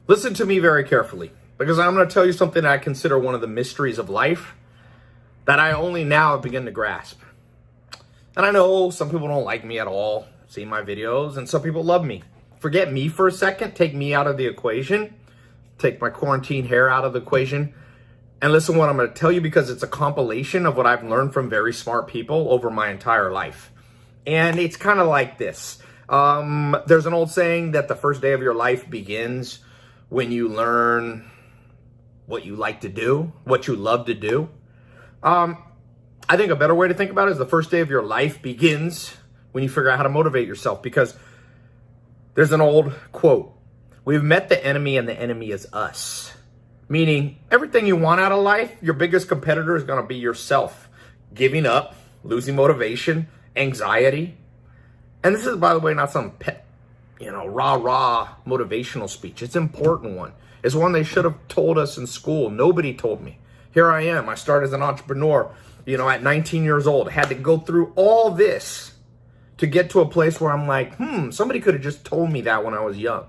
Listen to me very carefully, because I'm going to tell you something that I consider one of the mysteries of life that I only now begin to grasp. And I know some people don't like me at all, see my videos, and some people love me. Forget me for a second, take me out of the equation, take my quarantine hair out of the equation, and listen to what I'm going to tell you, because it's a compilation of what I've learned from very smart people over my entire life. And it's kind of like this. There's an old saying that the first day of your life begins when you learn what you like to do, what you love to do. I think a better way to think about it is the first day of your life begins when you figure out how to motivate yourself, because there's an old quote: we've met the enemy and the enemy is us. Meaning everything you want out of life, your biggest competitor is going to be yourself. Giving up, losing motivation, anxiety. And this is, by the way, not some pet, rah-rah motivational speech. It's an important one. It's one they should have told us in school. Nobody told me. Here I am. I started as an entrepreneur, at 19 years old. I had to go through all this to get to a place where I'm like, somebody could have just told me that when I was young.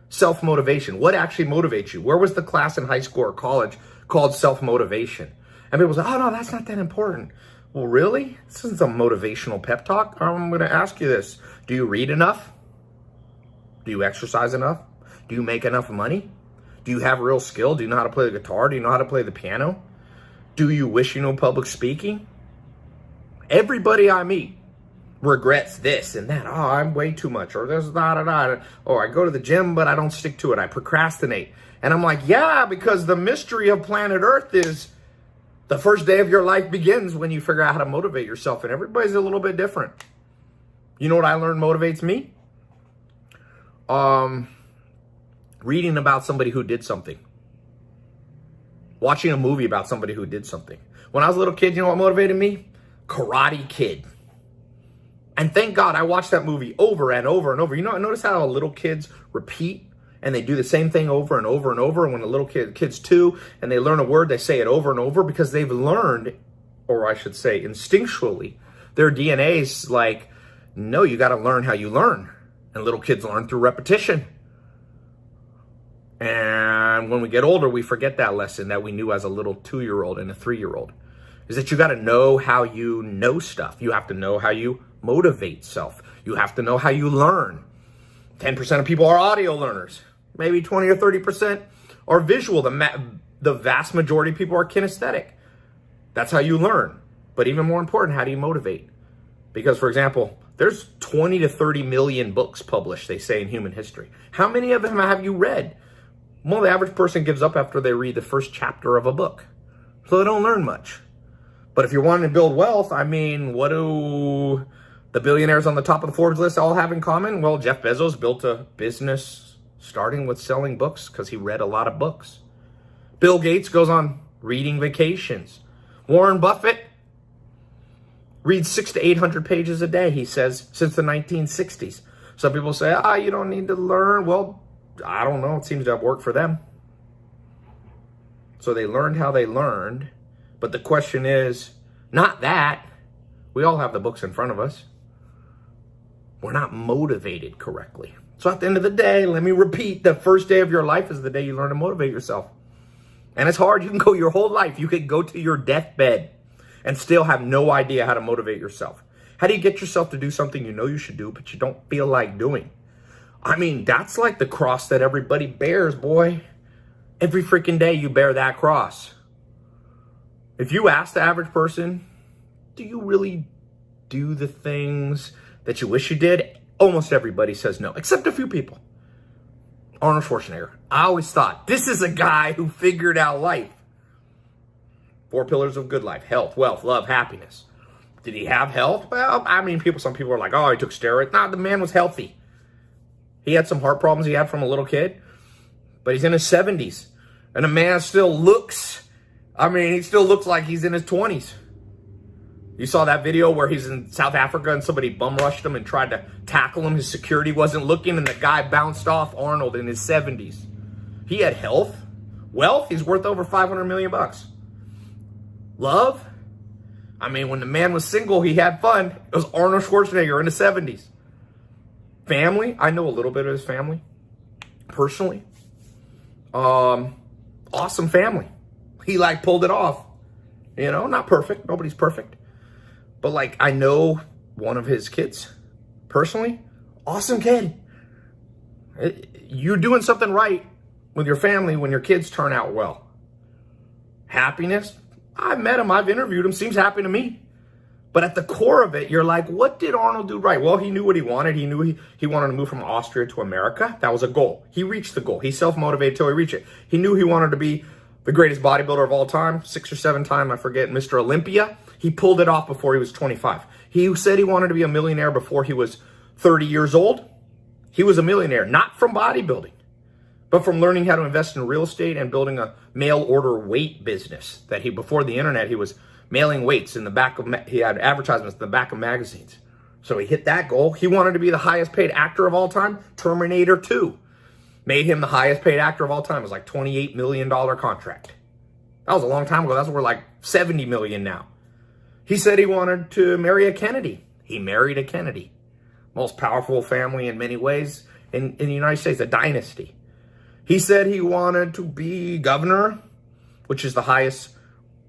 Self-motivation. What actually motivates you? Where was the class in high school or college called self-motivation? And people say, oh, no, that's not that important. Well, really? This isn't a motivational pep talk. I'm going to ask you this. Do you read enough? Do you exercise enough? Do you make enough money? Do you have real skill? Do you know how to play the guitar? Do you know how to play the piano? Do you wish you knew public speaking? Everybody I meet regrets this and that. Oh, I'm way too much. Or there's da. Or I go to the gym, but I don't stick to it. I procrastinate. And I'm like, yeah, because the mystery of planet Earth is the first day of your life begins when you figure out how to motivate yourself. And everybody's a little bit different. You know what I learned motivates me? Reading about somebody who did something. Watching a movie about somebody who did something. When I was a little kid, you know what motivated me? Karate Kid. And thank God I watched that movie over and over and over. I notice how little kids repeat and they do the same thing over and over and over. And when the little kids too, and they learn a word, they say it over and over because they've learned, or I should say instinctually, their DNA's like, no, you got to learn how you learn. And little kids learn through repetition. And when we get older, we forget that lesson that we knew as a little 2-year-old and a 3-year-old. Is that you got to know how you know stuff. You have to know how you motivate self. You have to know how you learn. 10% of people are audio learners. Maybe 20 or 30% are visual. The vast majority of people are kinesthetic. That's how you learn. But even more important, how do you motivate? Because, for example, there's 20 to 30 million books published, they say, in human history. How many of them have you read? Well, the average person gives up after they read the first chapter of a book. So they don't learn much. But if you're wanting to build wealth, what do the billionaires on the top of the Forbes list all have in common? Well, Jeff Bezos built a business starting with selling books because he read a lot of books. Bill Gates goes on reading vacations. Warren Buffett reads 600 to 800 pages a day, he says, since the 1960s. Some people say, you don't need to learn. Well, I don't know. It seems to have worked for them. So they learned how they learned. But the question is, not that. We all have the books in front of us. We're not motivated correctly. So at the end of the day, let me repeat, the first day of your life is the day you learn to motivate yourself. And it's hard. You can go your whole life. You could go to your deathbed and still have no idea how to motivate yourself. How do you get yourself to do something you know you should do, but you don't feel like doing? That's like the cross that everybody bears, boy. Every freaking day you bear that cross. If you ask the average person, do you really do the things that you wish you did? Almost everybody says no, except a few people. Arnold Schwarzenegger. I always thought, this is a guy who figured out life. 4 pillars of good life: health, wealth, love, happiness. Did he have health? Well, some people are like, oh, he took steroids. Nah, the man was healthy. He had some heart problems he had from a little kid, but he's in his 70s. And the man still looks, he still looks like he's in his 20s. You saw that video where he's in South Africa and somebody bum rushed him and tried to tackle him. His security wasn't looking and the guy bounced off Arnold in his 70s. He had health, wealth. He's worth over $500 million. Love. When the man was single, he had fun. It was Arnold Schwarzenegger in the 70s. Family. I know a little bit of his family personally. Awesome family. He like pulled it off. You know, not perfect. Nobody's perfect. But like, I know one of his kids personally. Awesome kid. You're doing something right with your family when your kids turn out well. Happiness. I've met him. I've interviewed him. Seems happy to me. But at the core of it, you're like, what did Arnold do right? Well, he knew what he wanted. He knew he wanted to move from Austria to America. That was a goal. He reached the goal. He self-motivated till he reached it. He knew he wanted to be the greatest bodybuilder of all time, 6 or 7 time, I forget, Mr. Olympia. He pulled it off before he was 25. He said he wanted to be a millionaire before he was 30 years old. He was a millionaire, not from bodybuilding, but from learning how to invest in real estate and building a mail order weight business that before the internet, he was mailing weights in the back of, he had advertisements in the back of magazines. So he hit that goal. He wanted to be the highest paid actor of all time. Terminator 2 made him the highest paid actor of all time. It was like $28 million contract. That was a long time ago. That's worth like 70 million now. He said he wanted to marry a Kennedy. He married a Kennedy. Most powerful family in many ways in the United States, a dynasty. He said he wanted to be governor, which is the highest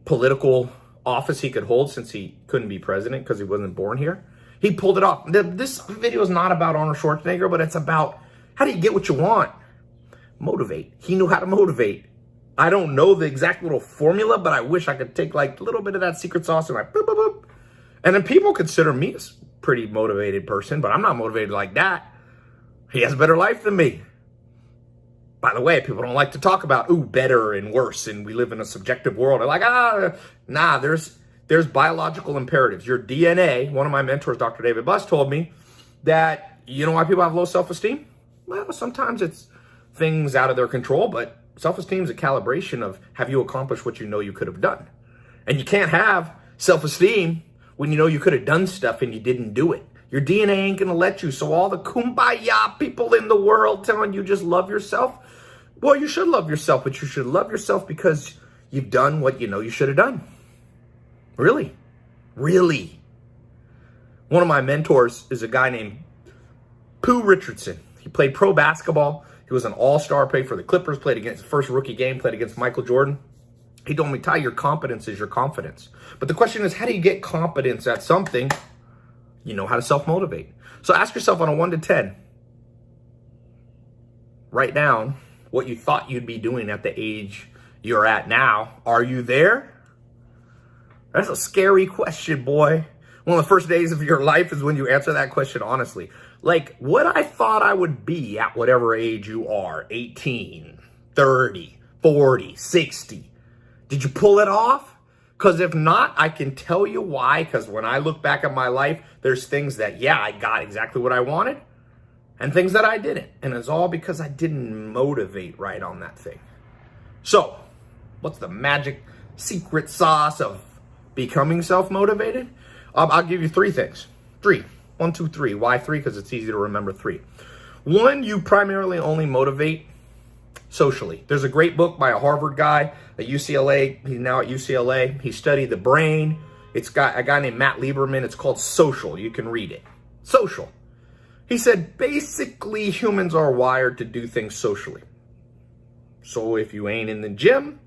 political office he could hold since he couldn't be president because he wasn't born here. He pulled it off. This video is not about Arnold Schwarzenegger, but it's about how do you get what you want? Motivate. He knew how to motivate. I don't know the exact little formula, but I wish I could take like a little bit of that secret sauce and like boop, boop, boop. And then people consider me a pretty motivated person, but I'm not motivated like that. He has a better life than me. By the way, people don't like to talk about, ooh, better and worse, and we live in a subjective world. They're like, nah, there's biological imperatives. Your DNA, one of my mentors, Dr. David Buss, told me that, you know why people have low self-esteem? Well, sometimes it's things out of their control, but self-esteem is a calibration of have you accomplished what you know you could have done? And you can't have self-esteem when you know you could have done stuff and you didn't do it. Your DNA ain't going to let you. So all the kumbaya people in the world telling you just love yourself, well, you should love yourself, but you should love yourself because you've done what you know you should have done. Really? Really? One of my mentors is a guy named Pooh Richardson. He played pro basketball. He was an all-star, played for the Clippers, played against the first rookie game, played against Michael Jordan. He told me, Ty, your competence is your confidence. But the question is, how do you get competence at something? You know how to self-motivate. So ask yourself on a 1 to 10, write down what you thought you'd be doing at the age you're at now. Are you there? That's a scary question, boy. One of the first days of your life is when you answer that question honestly. Like, what I thought I would be at whatever age you are, 18, 30, 40, 60. Did you pull it off? Because if not, I can tell you why. Because when I look back at my life, there's things that, yeah, I got exactly what I wanted, and things that I didn't. And it's all because I didn't motivate right on that thing. So, what's the magic secret sauce of becoming self-motivated? I'll give you 3 things. 3. 1, 2, 3. Why 3? Because it's easy to remember 3. 1, you primarily only motivate socially. There's a great book by a Harvard guy at UCLA. He's now at UCLA. He studied the brain. It's got a guy named Matt Lieberman. It's called Social. You can read it. Social. He said, basically, humans are wired to do things socially. So if you ain't in the gym,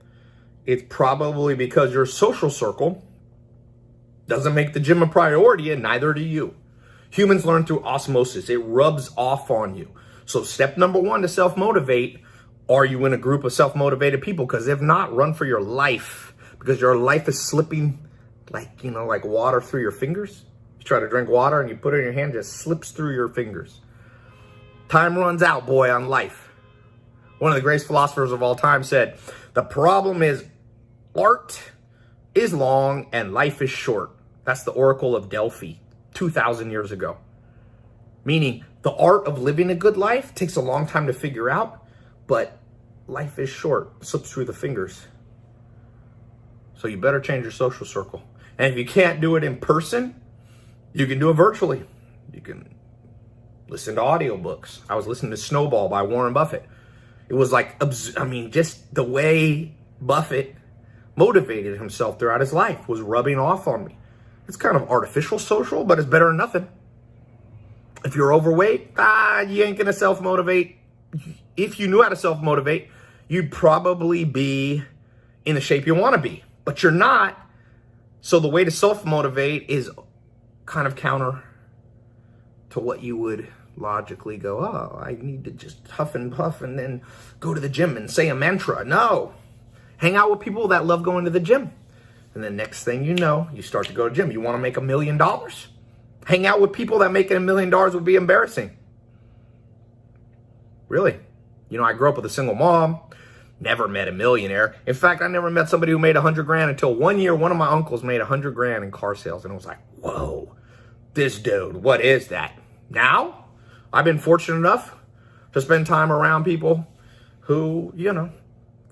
it's probably because your social circle doesn't make the gym a priority, and neither do you. Humans learn through osmosis. It rubs off on you. So step number 1 to self-motivate, are you in a group of self-motivated people? Because if not, run for your life. Because your life is slipping like, like water through your fingers. You try to drink water and you put it in your hand, it just slips through your fingers. Time runs out, boy, on life. One of the greatest philosophers of all time said, the problem is art is long and life is short. That's the Oracle of Delphi, 2,000 years ago. Meaning the art of living a good life takes a long time to figure out, but life is short, slips through the fingers. So you better change your social circle. And if you can't do it in person, you can do it virtually. You can listen to audiobooks. I was listening to Snowball by Warren Buffett. It was like, just the way Buffett motivated himself throughout his life was rubbing off on me. It's kind of artificial social, but it's better than nothing. If you're overweight, you ain't gonna self-motivate. If you knew how to self-motivate, you'd probably be in the shape you want to be, but you're not. So the way to self-motivate is kind of counter to what you would logically go, oh, I need to just huff and puff and then go to the gym and say a mantra. No. Hang out with people that love going to the gym. And then next thing you know, you start to go to the gym. You want to make $1 million? Hang out with people that making $1 million would be embarrassing. Really. You know, I grew up with a single mom, never met a millionaire. In fact, I never met somebody who made 100 grand until one year, one of my uncles made 100 grand in car sales. And I was like, whoa, this dude, what is that? Now, I've been fortunate enough to spend time around people who, you know,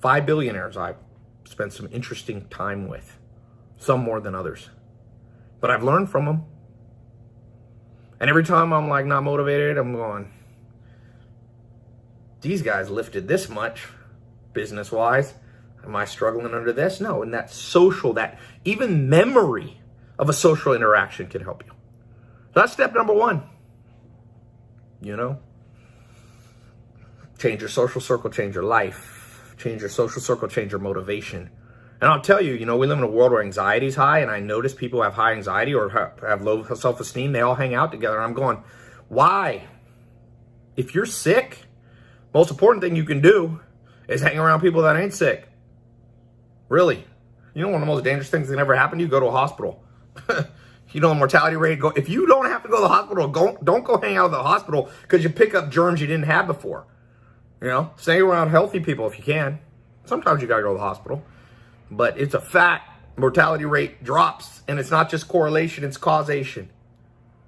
5 billionaires I've spent some interesting time with, some more than others. But I've learned from them. And every time I'm like not motivated, I'm going, these guys lifted this much business-wise. Am I struggling under this? No, and that social, that even memory of a social interaction can help you. So that's step number 1. You know, change your social circle, change your life, change your social circle, change your motivation. And I'll tell you, you know, we live in a world where anxiety is high, and I notice people have high anxiety or have low self-esteem. They all hang out together, and I'm going, why? If you're sick, most important thing you can do is hang around people that ain't sick. Really. You know, one of the most dangerous things that can ever happen to you, go to a hospital. You know, the mortality rate, if you don't have to go to the hospital, don't go hang out at the hospital because you pick up germs you didn't have before. You know, stay around healthy people if you can. Sometimes you got to go to the hospital. But it's a fact, mortality rate drops, and it's not just correlation, it's causation.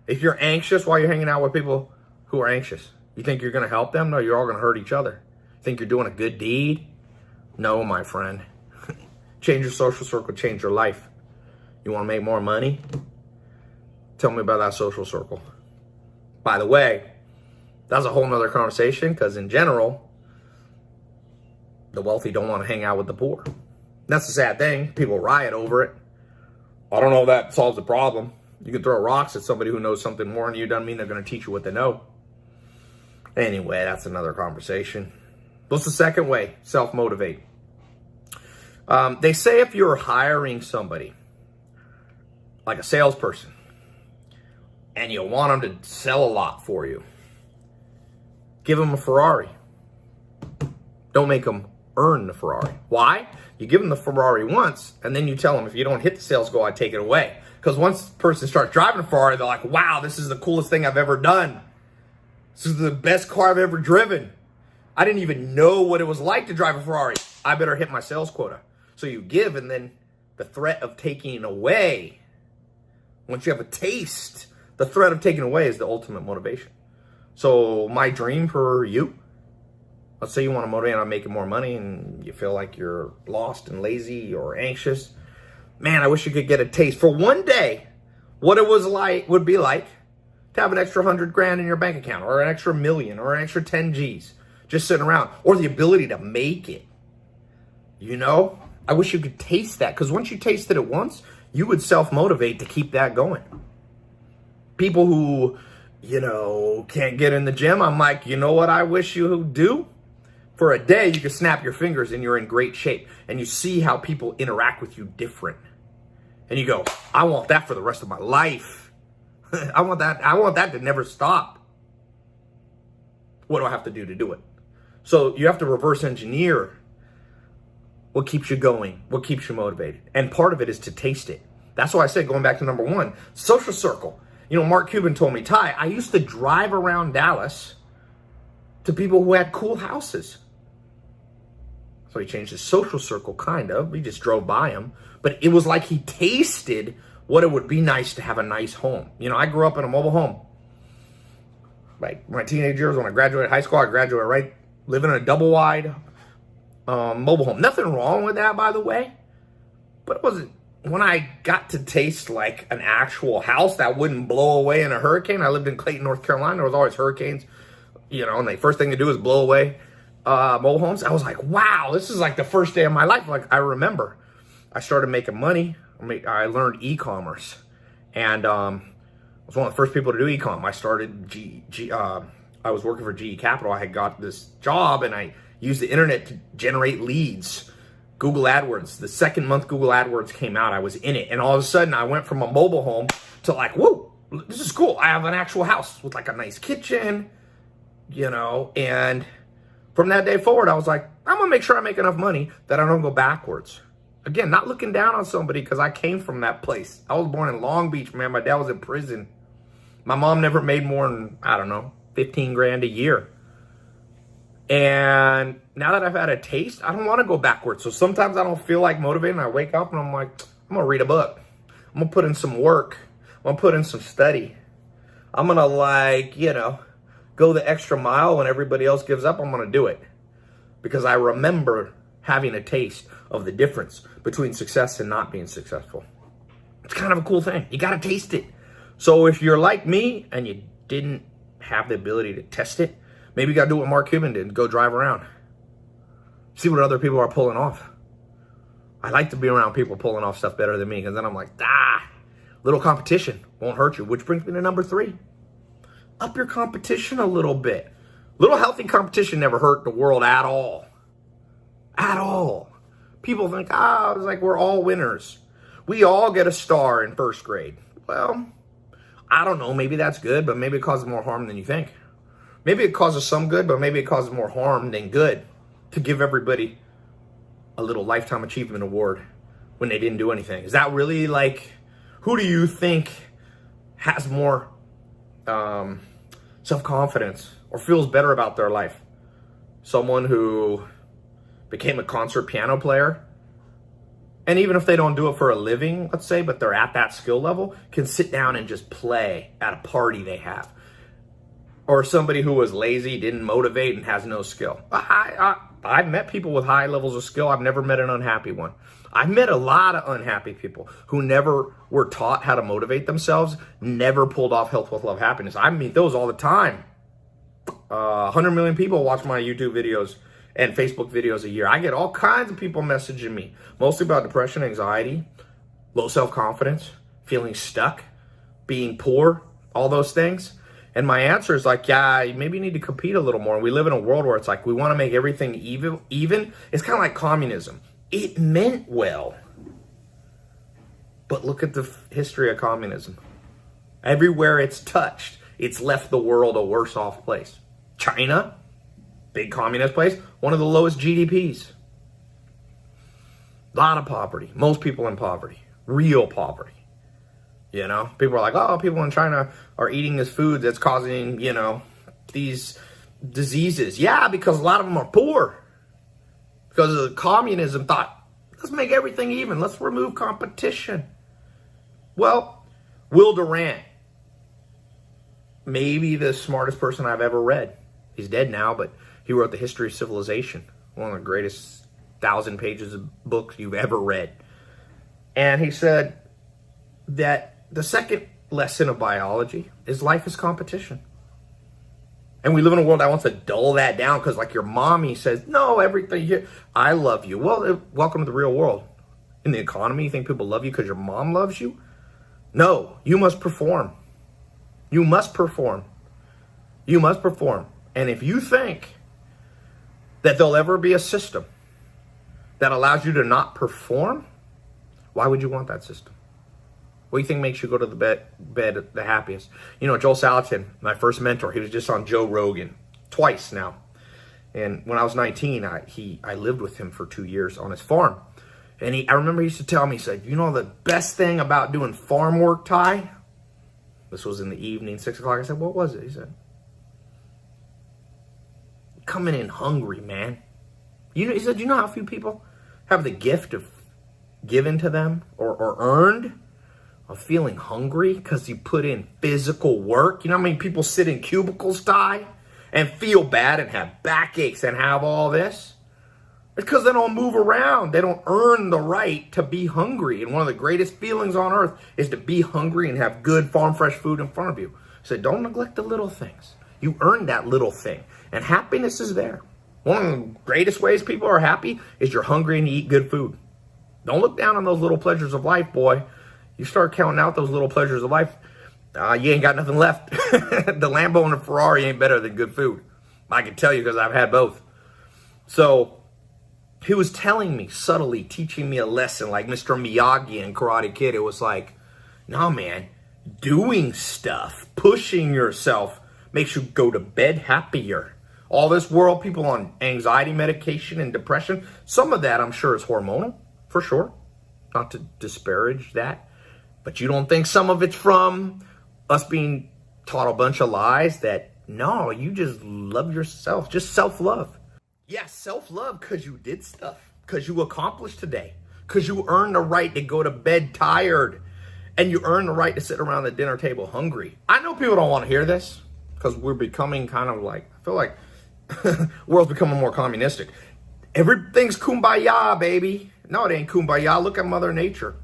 If you're anxious while you're hanging out with people who are anxious, you think you're going to help them? No, you're all going to hurt each other. Think you're doing a good deed? No, my friend. Change your social circle, change your life. You want to make more money? Tell me about that social circle. By the way, that's a whole nother conversation because in general, the wealthy don't want to hang out with the poor. That's the sad thing. People riot over it. I don't know if that solves the problem. You can throw rocks at somebody who knows something more than you. Doesn't mean they're going to teach you what they know. Anyway, that's another conversation. What's the second way? Self-motivate. They say if you're hiring somebody, like a salesperson, and you want them to sell a lot for you, give them a Ferrari. Don't make them earn the Ferrari. Why? You give them the Ferrari once, and then you tell them, if you don't hit the sales goal, I take it away. Because once the person starts driving a Ferrari, they're like, wow, this is the coolest thing I've ever done. This is the best car I've ever driven. I didn't even know what it was like to drive a Ferrari. I better hit my sales quota. So you give, and then the threat of taking away, once you have a taste, the threat of taking away is the ultimate motivation. So my dream for you, let's say you want to motivate on making more money and you feel like you're lost and lazy or anxious. Man, I wish you could get a taste for one day what it would be like to have an extra 100 grand in your bank account, or an extra million, or an extra 10 G's just sitting around, or the ability to make it. You know, I wish you could taste that, because once you tasted it once, you would self-motivate to keep that going. People who, you know, can't get in the gym, I'm like, you know what I wish you would do? For a day, you can snap your fingers and you're in great shape, and you see how people interact with you different. And you go, I want that for the rest of my life. I want that to never stop. What do I have to do it? So you have to reverse engineer what keeps you going, what keeps you motivated. And part of it is to taste it. That's why I said, going back to number 1, social circle. You know, Mark Cuban told me, Tai, I used to drive around Dallas to people who had cool houses. So he changed his social circle, kind of. We just drove by him. But it was like he tasted what it would be nice to have a nice home. You know, I grew up in a mobile home. Like my teenage years, when I graduated high school, I graduated living in a double wide mobile home. Nothing wrong with that, by the way. But it wasn't, when I got to taste like an actual house that wouldn't blow away in a hurricane. I lived in Clayton, North Carolina. There was always hurricanes, you know, and the first thing to do is blow away mobile homes. I was like, wow, this is like the first day of my life. Like, I remember I started making money. I learned ECommerce, and I was one of the first people to do ecom. I started I was working for GE Capital. I had got this job, and I use the internet to generate leads. Google AdWords, the second month Google AdWords came out, I was in it. And all of a sudden I went from a mobile home to like, whoa, this is cool. I have an actual house with like a nice kitchen, you know, and from that day forward, I was like, I'm gonna make sure I make enough money that I don't go backwards. Again, not looking down on somebody because I came from that place. I was born in Long Beach, man. My dad was in prison. My mom never made more than, I don't know, 15 grand a year. And now that I've had a taste, I don't want to go backwards. So sometimes I don't feel like motivating. I wake up and I'm like, I'm going to read a book. I'm going to put in some work. I'm going to put in some study. I'm going to like, you know, go the extra mile when everybody else gives up. I'm going to do it because I remember having a taste of the difference between success and not being successful. It's kind of a cool thing. You got to taste it. So if you're like me and you didn't have the ability to test it, maybe you got to do what Mark Cuban did, go drive around. See what other people are pulling off. I like to be around people pulling off stuff better than me because then I'm like, little competition won't hurt you, which brings me to number 3. Up your competition a little bit. Little healthy competition never hurt the world at all. At all. People think, it's like we're all winners. We all get a star in first grade. Well, I don't know. Maybe that's good, but maybe it causes more harm than you think. Maybe it causes some good, but maybe it causes more harm than good to give everybody a little lifetime achievement award when they didn't do anything. Is that really like, who do you think has more self-confidence or feels better about their life? Someone who became a concert piano player, and even if they don't do it for a living, let's say, but they're at that skill level, can sit down and just play at a party they have. Or somebody who was lazy, didn't motivate, and has no skill. I've met people with high levels of skill. I've never met an unhappy one. I've met a lot of unhappy people who never were taught how to motivate themselves, never pulled off health, wealth, love, happiness. I meet those all the time. 100 million people watch my YouTube videos and Facebook videos a year. I get all kinds of people messaging me, mostly about depression, anxiety, low self-confidence, feeling stuck, being poor, all those things. And my answer is like, yeah, maybe you need to compete a little more. And we live in a world where it's like we want to make everything even. It's kind of like communism. It meant well. But look at the history of communism. Everywhere it's touched, it's left the world a worse off place. China, big communist place, one of the lowest GDPs. A lot of poverty. Most people in poverty. Real poverty. You know, people are like, oh, people in China are eating this food that's causing, you know, these diseases. Yeah, because a lot of them are poor. Because of communism thought, let's make everything even. Let's remove competition. Well, Will Durant, maybe the smartest person I've ever read. He's dead now, but he wrote The History of Civilization, one of the greatest 1,000 pages of books you've ever read. And he said that the second lesson of biology is life is competition. And we live in a world that wants to dull that down because like your mommy says, no, everything here, I love you. Well, welcome to the real world. In the economy, you think people love you because your mom loves you? No, you must perform. You must perform. You must perform. And if you think that there'll ever be a system that allows you to not perform, why would you want that system? What do you think makes you go to the bed the happiest? You know, Joel Salatin, my first mentor, he was just on Joe Rogan twice now. And when I was 19, I lived with him for 2 years on his farm. And I remember he used to tell me, he said, you know the best thing about doing farm work, Tai? This was in the evening, 6 o'clock. I said, what was it? He said, coming in hungry, man. He said, you know how few people have the gift of given to them or earned of feeling hungry because you put in physical work? You know how many people sit in cubicles, Tai, and feel bad and have backaches and have all this? It's because they don't move around. They don't earn the right to be hungry. And one of the greatest feelings on earth is to be hungry and have good farm fresh food in front of you. So don't neglect the little things. You earned that little thing. And happiness is there. One of the greatest ways people are happy is you're hungry and you eat good food. Don't look down on those little pleasures of life, boy. You start counting out those little pleasures of life, you ain't got nothing left. The Lambo and the Ferrari ain't better than good food. I can tell you because I've had both. So he was telling me subtly, teaching me a lesson like Mr. Miyagi in Karate Kid. It was like, no, man, doing stuff, pushing yourself makes you go to bed happier. All this world, people on anxiety medication and depression, some of that I'm sure is hormonal, for sure. Not to disparage that. But you don't think some of it's from us being taught a bunch of lies that, no, you just love yourself, just self-love. Yeah, self-love because you did stuff, because you accomplished today, because you earned the right to go to bed tired, and you earned the right to sit around the dinner table hungry. I know people don't want to hear this because we're becoming kind of like, I feel like world's becoming more communistic. Everything's kumbaya, baby. No, it ain't kumbaya. Look at Mother Nature.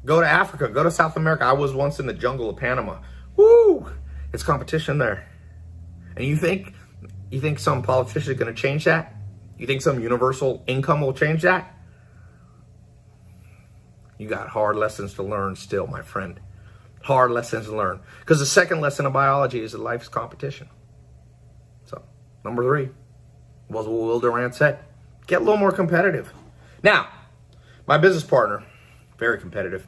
Go to Africa, go to South America. I was once in the jungle of Panama. Woo! It's competition there. And you think some politician is going to change that? You think some universal income will change that? You got hard lessons to learn still, my friend. Hard lessons to learn. Because the second lesson of biology is that life's competition. So, number 3 was what Will Durant said. Get a little more competitive. Now, my business partner, very competitive,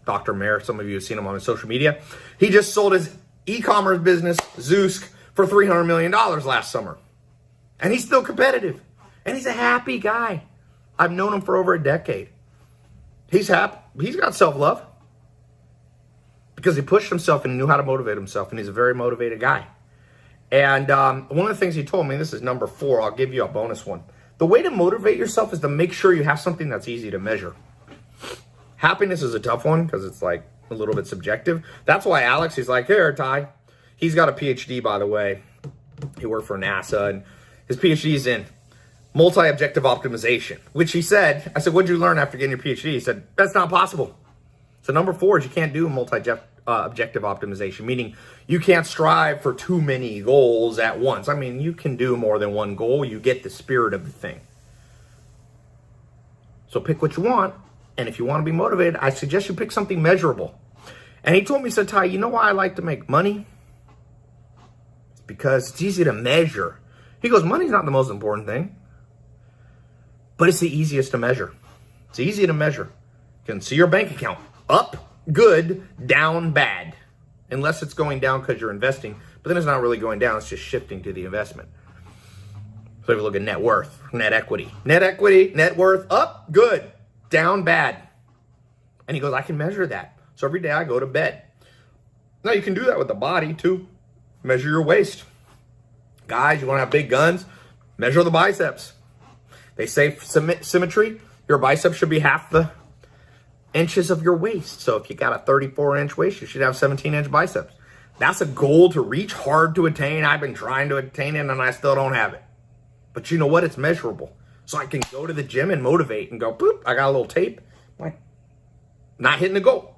Dr. Mayer, some of you have seen him on his social media. He just sold his e-commerce business, Zeusk, for $300 million last summer. And he's still competitive. And he's a happy guy. I've known him for over a decade. He's happy. He's got self-love. Because he pushed himself and knew how to motivate himself. And he's a very motivated guy. And one of the things he told me, this is number 4, I'll give you a bonus one. The way to motivate yourself is to make sure you have something that's easy to measure. Happiness is a tough one because it's like a little bit subjective. That's why Alex, he's like, here, Tai. He's got a PhD, by the way. He worked for NASA, and his PhD is in multi-objective optimization, which he said, I said, what'd you learn after getting your PhD? He said, that's not possible. So number 4 is you can't do multi-objective optimization, meaning you can't strive for too many goals at once. I mean, you can do more than one goal. You get the spirit of the thing. So pick what you want. And if you want to be motivated, I suggest you pick something measurable. And he told me, he said, Tai, you know why I like to make money? It's because it's easy to measure. He goes, money's not the most important thing, but it's the easiest to measure. It's easy to measure. You can see your bank account. Up, good, down, bad. Unless it's going down because you're investing. But then it's not really going down. It's just shifting to the investment. So if you look at net worth, net equity. Net equity, net worth, up, good. Down, bad. And he goes, I can measure that. So every day I go to bed. Now you can do that with the body too. Measure your waist. Guys, you want to have big guns? Measure the biceps. They say symmetry, your biceps should be half the inches of your waist. So if you got a 34-inch waist, you should have 17-inch biceps. That's a goal to reach, hard to attain. I've been trying to attain it and I still don't have it. But you know what? It's measurable. So I can go to the gym and motivate and go, boop, I got a little tape. Like, not hitting the goal.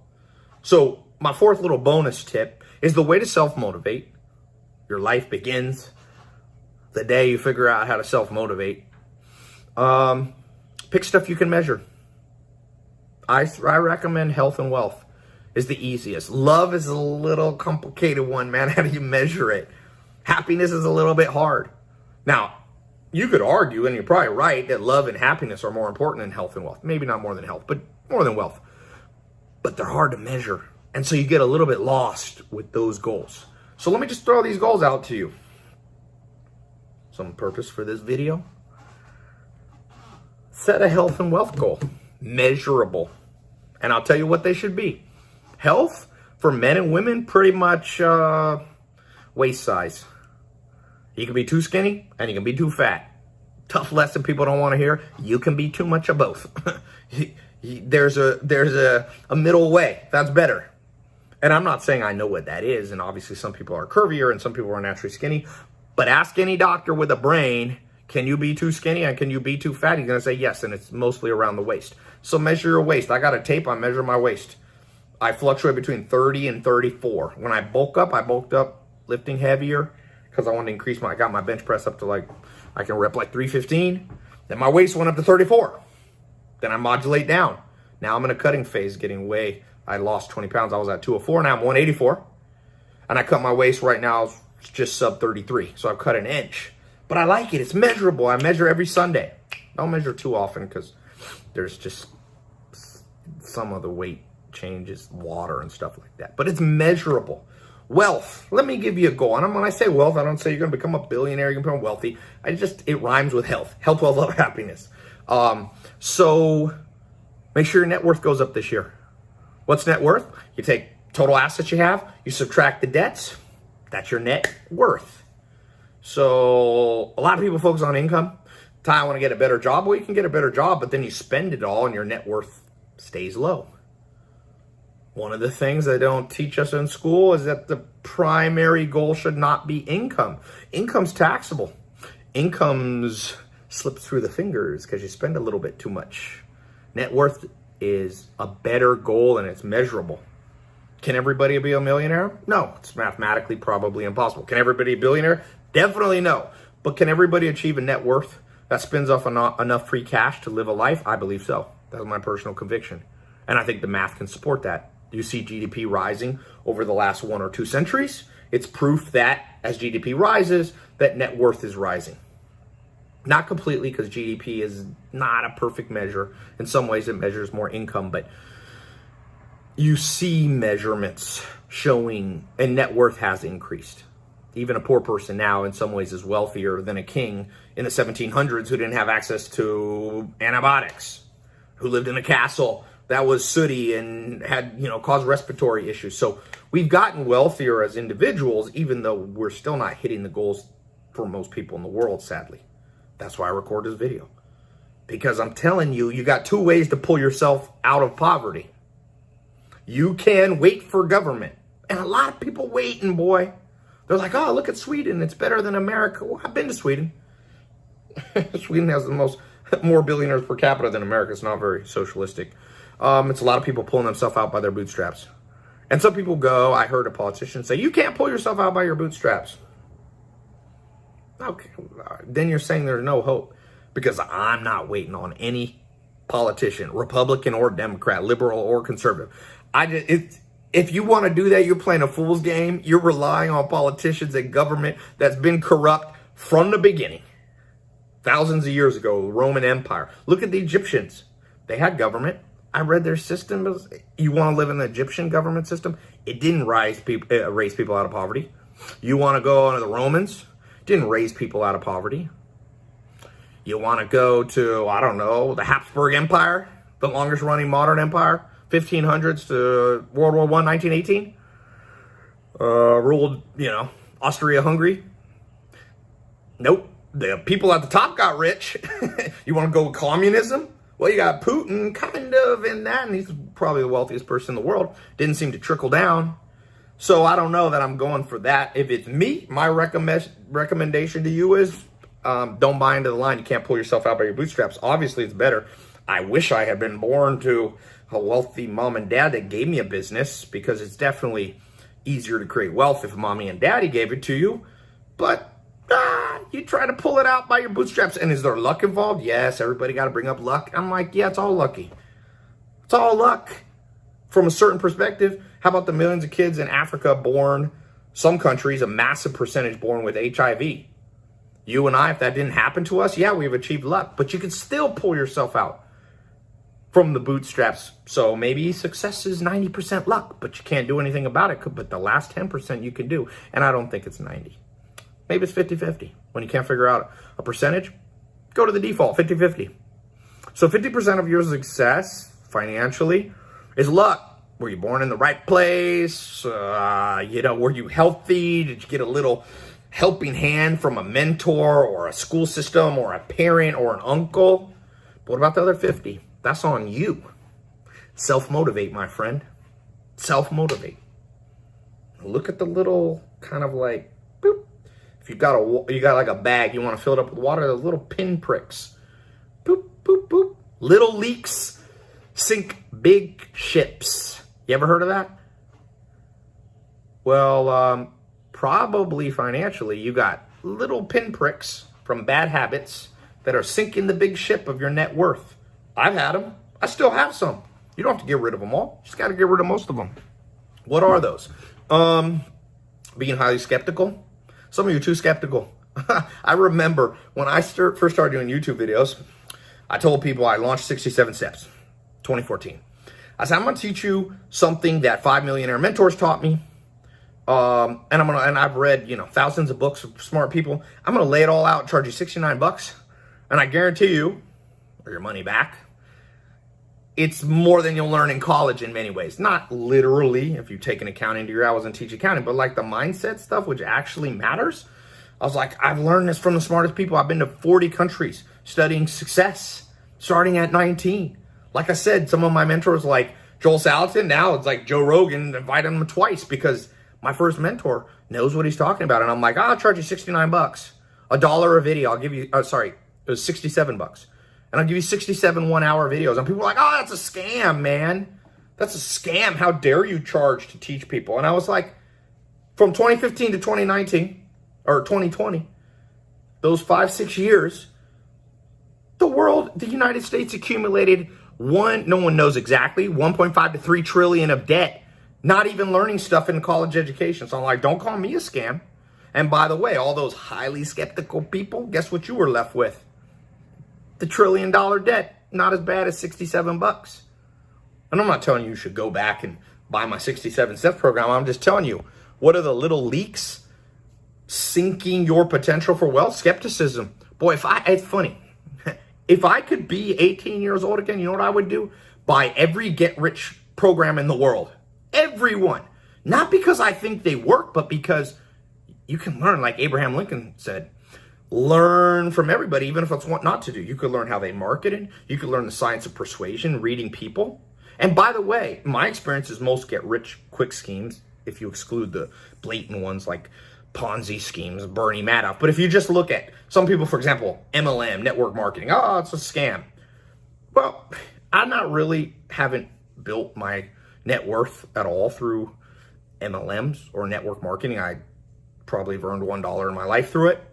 So my 4th little bonus tip is the way to self-motivate. Your life begins the day you figure out how to self-motivate. Pick stuff you can measure. I recommend health and wealth is the easiest. Love is a little complicated one, man. How do you measure it? Happiness is a little bit hard. Now, you could argue, and you're probably right, that love and happiness are more important than health and wealth. Maybe not more than health, but more than wealth. But they're hard to measure. And so you get a little bit lost with those goals. So let me just throw these goals out to you. Some purpose for this video. Set a health and wealth goal. Measurable. And I'll tell you what they should be. Health, for men and women, pretty much waist size. You can be too skinny and you can be too fat. Tough lesson people don't want to hear. You can be too much of both. There's a middle way. That's better. And I'm not saying I know what that is. And obviously some people are curvier and some people are naturally skinny. But ask any doctor with a brain, can you be too skinny and can you be too fat? He's going to say yes, and it's mostly around the waist. So measure your waist. I got a tape. I measure my waist. I fluctuate between 30 and 34. When I bulked up lifting heavier because I wanted to increase I got my bench press up to like, I can rep like 315. Then my waist went up to 34. Then I modulate down. Now I'm in a cutting phase, getting way, I lost 20 pounds. I was at 204. Now I'm 184. And I cut my waist right now just sub 33. So I've cut an inch. but I like it. It's measurable. I measure every Sunday. I don't measure too often because there's just some of the weight changes, water and stuff like that. But it's measurable. Wealth. Let me give you a goal. And when I say wealth, I don't say you're going to become a billionaire, you're going to become wealthy. It rhymes with health. Health, wealth, love, happiness. So make sure your net worth goes up this year. What's net worth? You take total assets you have, you subtract the debts. That's your net worth. So a lot of people focus on income. Tai, I want to get a better job. Well, you can get a better job, but then you spend it all and your net worth stays low. One of the things they don't teach us in school is that the primary goal should not be income. Income's taxable. Income's slips through the fingers because you spend a little bit too much. Net worth is a better goal and it's measurable. Can everybody be a millionaire? No, it's mathematically probably impossible. Can everybody be a billionaire? Definitely no. But can everybody achieve a net worth that spins off enough free cash to live a life? I believe so. That's my personal conviction. And I think the math can support that. You see GDP rising over the last 1 or 2 centuries. It's proof that as GDP rises, that net worth is rising. Not completely, because GDP is not a perfect measure. In some ways, it measures more income, but you see measurements showing, and net worth has increased. Even a poor person now, in some ways, is wealthier than a king in the 1700s who didn't have access to antibiotics, who lived in a castle that was sooty and had, caused respiratory issues. So we've gotten wealthier as individuals, even though we're still not hitting the goals for most people in the world, sadly. That's why I record this video. Because I'm telling you, you got 2 ways to pull yourself out of poverty. You can wait for government. And a lot of people waiting, boy. They're like, oh, look at Sweden. It's better than America. Well, I've been to Sweden. Sweden has more billionaires per capita than America. It's not very socialistic. It's a lot of people pulling themselves out by their bootstraps. And some people go, I heard a politician say, you can't pull yourself out by your bootstraps. Okay, then you're saying there's no hope. Because I'm not waiting on any politician, Republican or Democrat, liberal or conservative. If you want to do that, you're playing a fool's game. You're relying on politicians and government that's been corrupt from the beginning. Thousands of years ago, the Roman Empire. Look at the Egyptians. They had government. I read their system. You want to live in the Egyptian government system? It didn't raise people out of poverty. You want to go into the Romans? It didn't raise people out of poverty. You want to go to, I don't know, the Habsburg Empire, the longest running modern empire, 1500s to World War I, 1918. Ruled, Austria-Hungary. Nope. The people at the top got rich. You want to go with communism? Well, you got Putin kind of in that, and he's probably the wealthiest person in the world. Didn't seem to trickle down. So I don't know that I'm going for that. If it's me, my recommendation to you is don't buy into the line. You can't pull yourself out by your bootstraps. Obviously, it's better. I wish I had been born to a wealthy mom and dad that gave me a business, because it's definitely easier to create wealth if mommy and daddy gave it to you. But you try to pull it out by your bootstraps. And is there luck involved? Yes, everybody got to bring up luck. I'm like, yeah, it's all lucky. It's all luck from a certain perspective. How about the millions of kids in Africa born, some countries, a massive percentage born with HIV? You and I, if that didn't happen to us, yeah, we've achieved luck. But you can still pull yourself out from the bootstraps. So maybe success is 90% luck, but you can't do anything about it. But the last 10% you can do. And I don't think it's 90. Maybe it's 50-50. When you can't figure out a percentage, go to the default, 50-50. So 50% of your success financially is luck. Were you born in the right place? Were you healthy? Did you get a little helping hand from a mentor or a school system or a parent or an uncle? But what about the other 50? That's on you. Self-motivate, my friend. Self-motivate. Look at the little kind of like, boop. If you got like a bag, you want to fill it up with water, the little pin pricks. Boop, boop, boop. Little leaks sink big ships. You ever heard of that? Well, probably financially, you got little pinpricks from bad habits that are sinking the big ship of your net worth. I've had them. I still have some. You don't have to get rid of them all. You just got to get rid of most of them. What are those? Being highly skeptical. Some of you are too skeptical. I remember when I first started doing YouTube videos, I told people I launched 67 Steps, 2014. I said, I'm going to teach you something that 5 millionaire mentors taught me. And I've read, thousands of books of smart people. I'm going to lay it all out, charge you $69. And I guarantee you, or your money back, it's more than you'll learn in college in many ways. Not literally, if you take an accounting degree, I wasn't teaching accounting, but like the mindset stuff, which actually matters. I was like, I've learned this from the smartest people. I've been to 40 countries studying success, starting at 19. Like I said, some of my mentors like Joel Salatin, now it's like Joe Rogan, invite him twice because my first mentor knows what he's talking about. And I'm like, I'll charge you $69, $1 a video. I'll give you, it was $67. And I'll give you 67 1-hour videos. And people are like, oh, that's a scam, man. That's a scam. How dare you charge to teach people? And I was like, from 2015 to 2019, or 2020, those 5-6 years, the United States accumulated no one knows exactly, 1.5 to 3 trillion of debt, not even learning stuff in college education. So I'm like, don't call me a scam. And by the way, all those highly skeptical people, guess what you were left with? The $1 trillion debt, not as bad as $67. And I'm not telling you should go back and buy my 67 Steps program. I'm just telling you, what are the little leaks sinking your potential for wealth? Skepticism. Boy, it's funny. If I could be 18 years old again, you know what I would do? Buy every get-rich program in the world. Everyone. Not because I think they work, but because you can learn, like Abraham Lincoln said, learn from everybody, even if it's what not to do. You could learn how they marketed. You could learn the science of persuasion, reading people. And by the way, my experience is most get-rich-quick schemes, if you exclude the blatant ones like Ponzi schemes, Bernie Madoff. But if you just look at some people, for example, MLM, network marketing, oh, it's a scam. Well, haven't built my net worth at all through MLMs or network marketing. I probably have earned $1 in my life through it.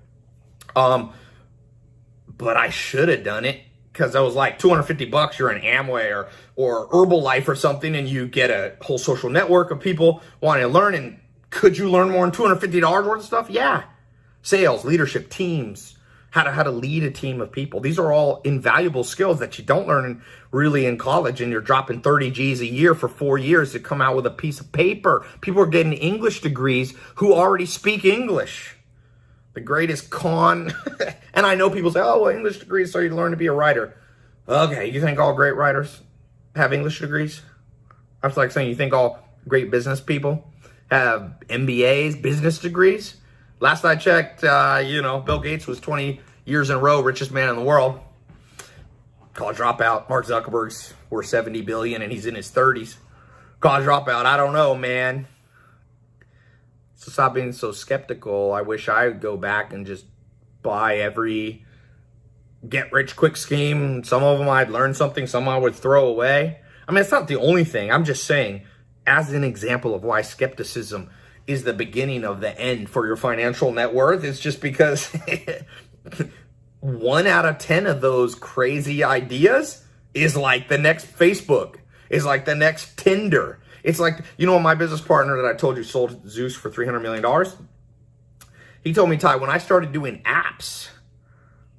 But I should have done it because I was like $250. You're in Amway or Herbalife or something, and you get a whole social network of people wanting to learn. And could you learn more than $250 worth of stuff? Yeah. Sales, leadership, teams, how to lead a team of people. These are all invaluable skills that you don't learn really in college, and you're dropping 30 G's a year for 4 years to come out with a piece of paper. People are getting English degrees who already speak English. The greatest con. And I know people say, oh, well, English degrees so you learn to be a writer. Okay, you think all great writers have English degrees? That's like saying you think all great business people have MBAs, business degrees. Last I checked, Bill Gates was 20 years in a row richest man in the world. College dropout. Mark Zuckerberg's worth $70 billion and he's in his 30s. College dropout. I don't know, man. So stop being so skeptical. I wish I would go back and just buy every get-rich-quick scheme. Some of them I'd learn something, some I would throw away. I mean, it's not the only thing. I'm just saying, as an example of why skepticism is the beginning of the end for your financial net worth, it's just because 1 out of 10 of those crazy ideas is like the next Facebook, is like the next Tinder. It's like, my business partner that I told you sold Zeus for $300 million. He told me, Tai, when I started doing apps,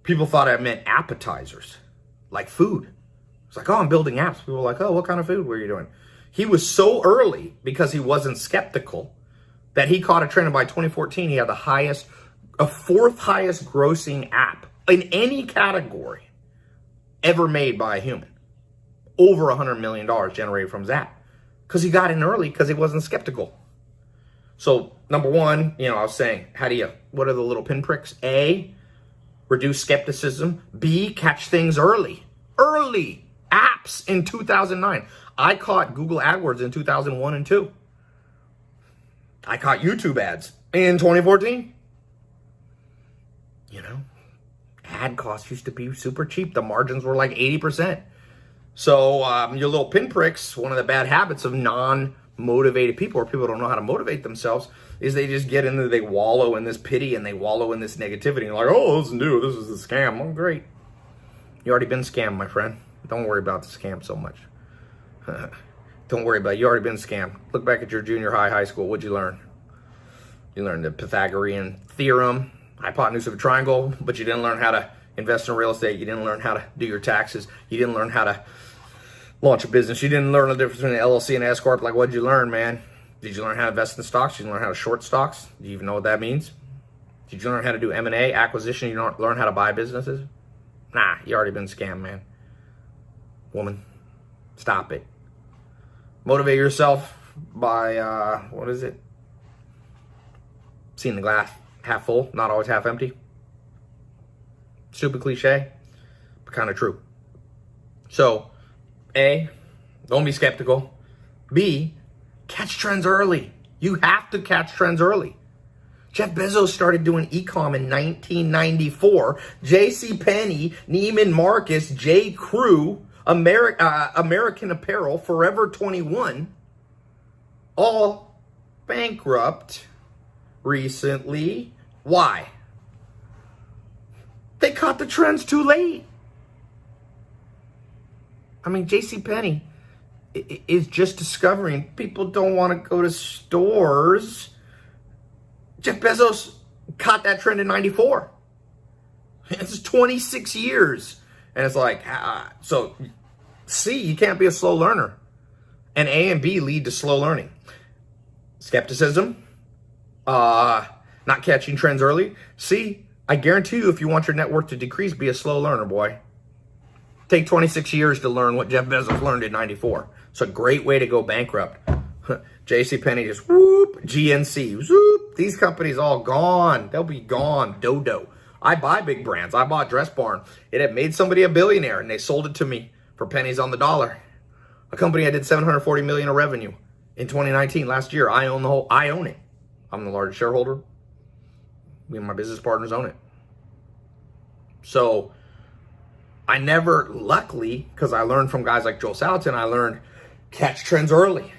people thought I meant appetizers, like food. It's like, oh, I'm building apps. People were like, oh, what kind of food were you doing? He was so early because he wasn't skeptical that he caught a trend. And by 2014, he had a 4th highest grossing app in any category ever made by a human. Over $100 million generated from his app. Because he got in early because he wasn't skeptical. So, number one, I was saying, what are the little pinpricks? A, reduce skepticism. B, catch things early. Early apps in 2009. I caught Google AdWords in 2001 and 2. I caught YouTube ads in 2014. Ad costs used to be super cheap. The margins were like 80%. So your little pinpricks, one of the bad habits of non-motivated people, or people don't know how to motivate themselves, is they just they wallow in this pity and they wallow in this negativity. And like, oh, this is new. This is a scam. Oh, great. You already been scammed, my friend. Don't worry about the scam so much. Don't worry about it. You already been scammed. Look back at your junior high school. What'd you learn? You learned the Pythagorean theorem, Hypotenuse of a triangle, but you didn't learn how to invest in real estate. You didn't learn how to do your taxes. You didn't learn how to launch a business. You didn't learn the difference between an LLC and S Corp. Like, what did you learn, man? Did you learn how to invest in stocks? Did you learn how to short stocks? Do you even know what that means? Did you learn how to do M&A, acquisition? You learn how to buy businesses? Nah, you already been scammed, man. Woman, stop it. Motivate yourself by, what is it? Seeing the glass half full, not always half empty. Stupid cliche, but kind of true. So, A, don't be skeptical. B, catch trends early. You have to catch trends early. Jeff Bezos started doing e-com in 1994. JCPenney, Neiman Marcus, J. Crew, American Apparel, Forever 21, all bankrupt recently. Why? They caught the trends too late. I mean, JCPenney is just discovering people don't want to go to stores. Jeff Bezos caught that trend in 94. It's 26 years. And it's like, so C, you can't be a slow learner. And A and B lead to slow learning. Skepticism, not catching trends early. C, I guarantee you, if you want your net worth to decrease, be a slow learner, boy. Take 26 years to learn what Jeff Bezos learned in 94. It's a great way to go bankrupt. JCPenney just whoop, GNC, whoop. These companies all gone. They'll be gone. Dodo. I buy big brands. I bought Dress Barn. It had made somebody a billionaire, and they sold it to me for pennies on the dollar. A company I did $740 million of revenue in 2019, last year. I own it. I'm the largest shareholder. Me and my business partners own it. So I never, luckily, because I learned from guys like Joel Salatin, I learned catch trends early.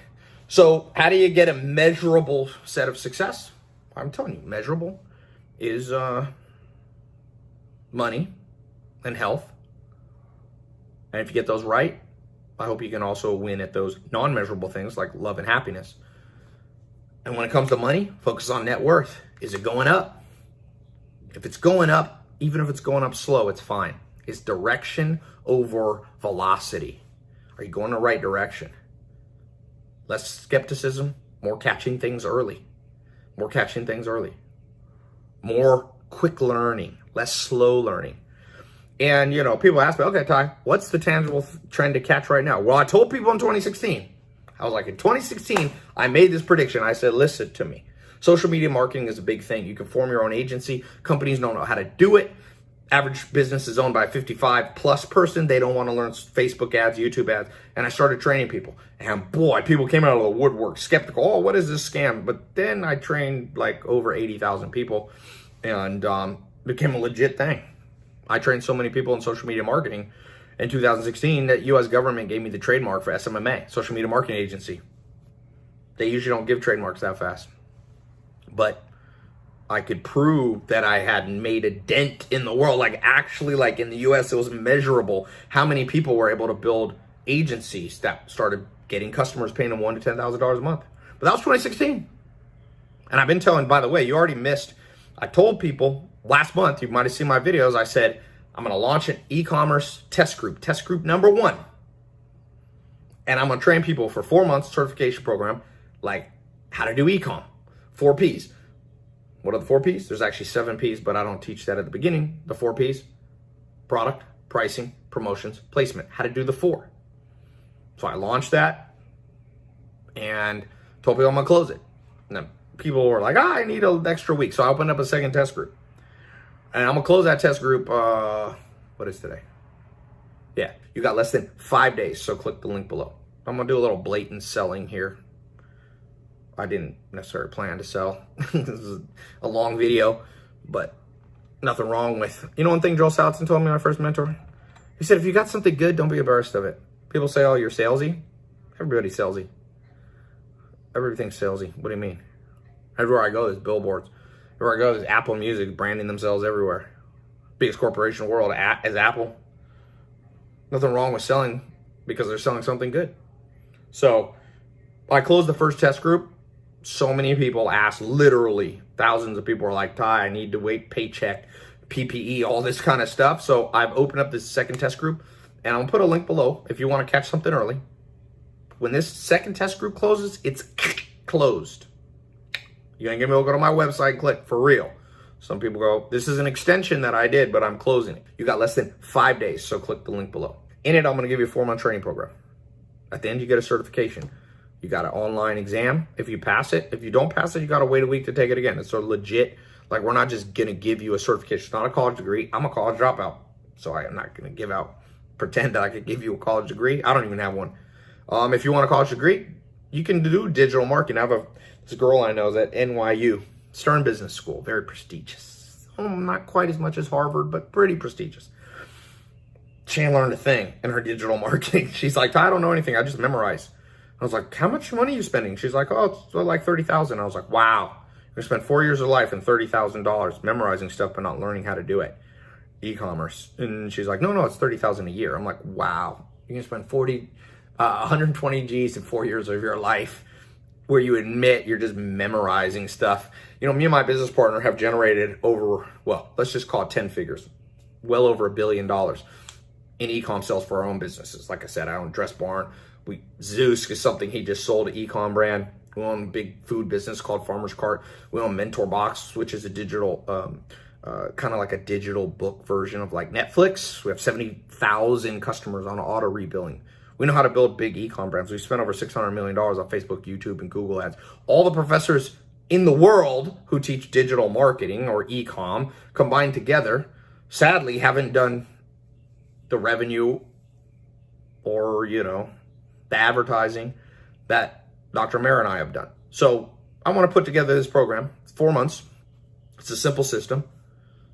So how do you get a measurable set of success? I'm telling you, measurable is money and health. And if you get those right, I hope you can also win at those non-measurable things like love and happiness. And when it comes to money, focus on net worth. Is it going up? If it's going up, even if it's going up slow, it's fine. It's direction over velocity. Are you going the right direction? Less skepticism, more catching things early. More catching things early. More quick learning, less slow learning. And, you know, people ask me, okay, Ty, what's the tangible trend to catch right now? Well, I told people in 2016. I was like, in 2016, I made this prediction. I said, listen to me. Social media marketing is a big thing. You can form your own agency. Companies don't know how to do it. Average business is owned by a 55 plus person. They don't want to learn Facebook ads, YouTube ads. And I started training people. And boy, people came out of the woodwork skeptical. Oh, what is this scam? But then I trained like over 80,000 people and became a legit thing. I trained so many people in social media marketing in 2016 that US government gave me the trademark for SMMA, Social Media Marketing Agency. They usually don't give trademarks that fast. But I could prove that I had made a dent in the world. Like actually, like in the US, it was measurable how many people were able to build agencies that started getting customers paying them $1,000 to $10,000 a month. But that was 2016. And I've been telling, by the way, you already missed. I told people last month, you might have seen my videos. I said, I'm going to launch an e-commerce test group number 1. And I'm going to train people for 4 months certification program, like how to do e-com, 4 Ps. What are the 4 Ps? There's actually 7 Ps, but I don't teach that at the beginning. The 4 Ps, product, pricing, promotions, placement, how to do the 4. So I launched that and told people I'm gonna close it. And then people were like, I need an extra week. So I opened up a second test group. And I'm gonna close that test group, what is today? Yeah, you got less than 5 days, so click the link below. I'm gonna do a little blatant selling here. I didn't necessarily plan to sell. This is a long video, but nothing wrong with, you know one thing Joel Salatin told me, my first mentor? He said, if you got something good, don't be embarrassed of it. People say, oh, you're salesy. Everybody's salesy. Everything's salesy. What do you mean? Everywhere I go, there's billboards. Everywhere I go, there's Apple Music branding themselves everywhere. Biggest corporation in the world is Apple. Nothing wrong with selling because they're selling something good. So I closed the first test group So many people ask, literally thousands of people are like, Tai, I need to wait paycheck, PPE, all this kind of stuff. So I've opened up this second test group, and I'll put a link below if you want to catch something early. When this second test group closes, it's closed. You ain't gonna be able to go to my website and click, for real. Some people go, this is an extension that I did, but I'm closing it. You got less than 5 days, so click the link below. In it, I'm gonna give you a 4-month training program. At the end, you get a certification. You got an online exam. If you pass it, if you don't pass it, you gotta wait a week to take it again. It's so legit. Like, we're not just gonna give you a certification. It's not a college degree. I'm a college dropout, so I am not gonna pretend that I could give you a college degree. I don't even have one. If you want a college degree, you can do digital marketing. I have this girl I know is at NYU, Stern Business School, very prestigious. Not quite as much as Harvard, but pretty prestigious. She learned a thing in her digital marketing. She's like, I don't know anything. I just memorize. I was like, how much money are you spending? She's like, oh, it's like $30,000. I was like, wow, you're gonna spend 4 years of life and $30,000 memorizing stuff, but not learning how to do it. E-commerce. And she's like, no, it's $30,000 a year. I'm like, wow, you're gonna spend 120 G's in 4 years of your life where you admit you're just memorizing stuff. You know, me and my business partner have generated over, well, let's just call it 10 figures, well over $1 billion in e-com sales for our own businesses. Like I said, I own Dress Barn. Zeus is something he just sold, an e-com brand. We own a big food business called Farmer's Cart. We own Mentor Box, which is a digital, kind of like a digital book version of like Netflix. We have 70,000 customers on auto rebilling. We know how to build big e-com brands. We spent over $600 million on Facebook, YouTube, and Google ads. All the professors in the world who teach digital marketing or e-com combined together, sadly, haven't done the revenue or, you know, the advertising that Dr. Mayer and I have done. So I want to put together this program. It's 4 months. It's a simple system.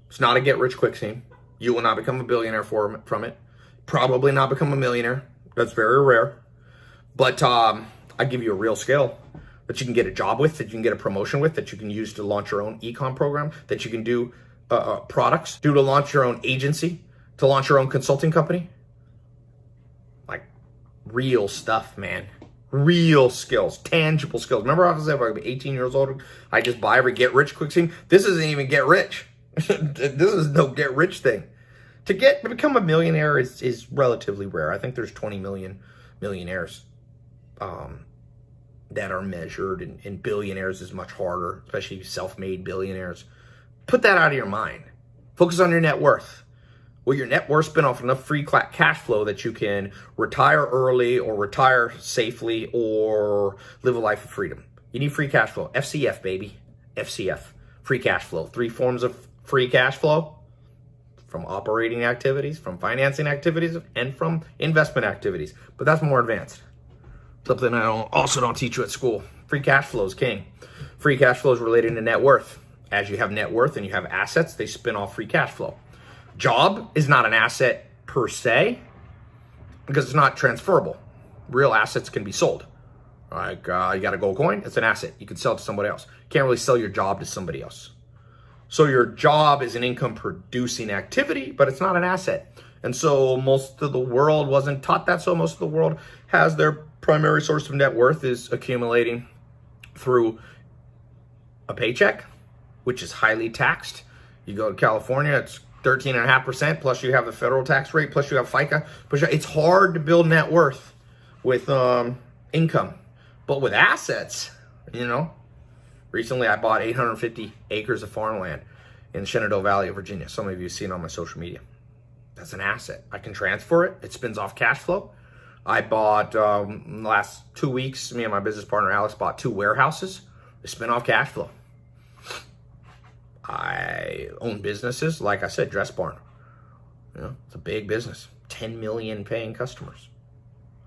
It's not a get-rich-quick scheme. You will not become a billionaire from it. Probably not become a millionaire. That's very rare. But I give you a real skill that you can get a job with, that you can get a promotion with, that you can use to launch your own e-com program, that you can do products, to launch your own agency, to launch your own consulting company. Like, real stuff, man. Real skills, tangible skills. Remember I was 18 years old, I just buy every get-rich-quick scheme? This isn't even get-rich. This is no get-rich thing. To become a millionaire is relatively rare. I think there's 20 million millionaires that are measured, and billionaires is much harder, especially self-made billionaires. Put that out of your mind. Focus on your net worth. Will your net worth spin off enough free cash flow that you can retire early or retire safely or live a life of freedom? You need free cash flow. FCF, baby. FCF. Free cash flow. 3 forms of free cash flow: from operating activities, from financing activities, and from investment activities. But that's more advanced. Something I also don't teach you at school. Free cash flow is king. Free cash flow is related to net worth. As you have net worth and you have assets, they spin off free cash flow. Job is not an asset per se because it's not transferable. Real assets can be sold. Like you got a gold coin, it's an asset. You can sell it to somebody else. You can't really sell your job to somebody else. So your job is an income producing activity, but it's not an asset. And so most of the world wasn't taught that. So most of the world has their primary source of net worth is accumulating through a paycheck, which is highly taxed. You go to California, it's 13.5%, plus you have the federal tax rate, plus you have FICA. But it's hard to build net worth with income. But with assets, you know, recently I bought 850 acres of farmland in the Shenandoah Valley of Virginia. Some of you have seen it on my social media. That's an asset. I can transfer it. It spins off cash flow. I bought, in the last 2 weeks, me and my business partner Alex bought 2 warehouses. They spin off cash flow. I own businesses, like I said, Dress Barn. You know, it's a big business. 10 million paying customers.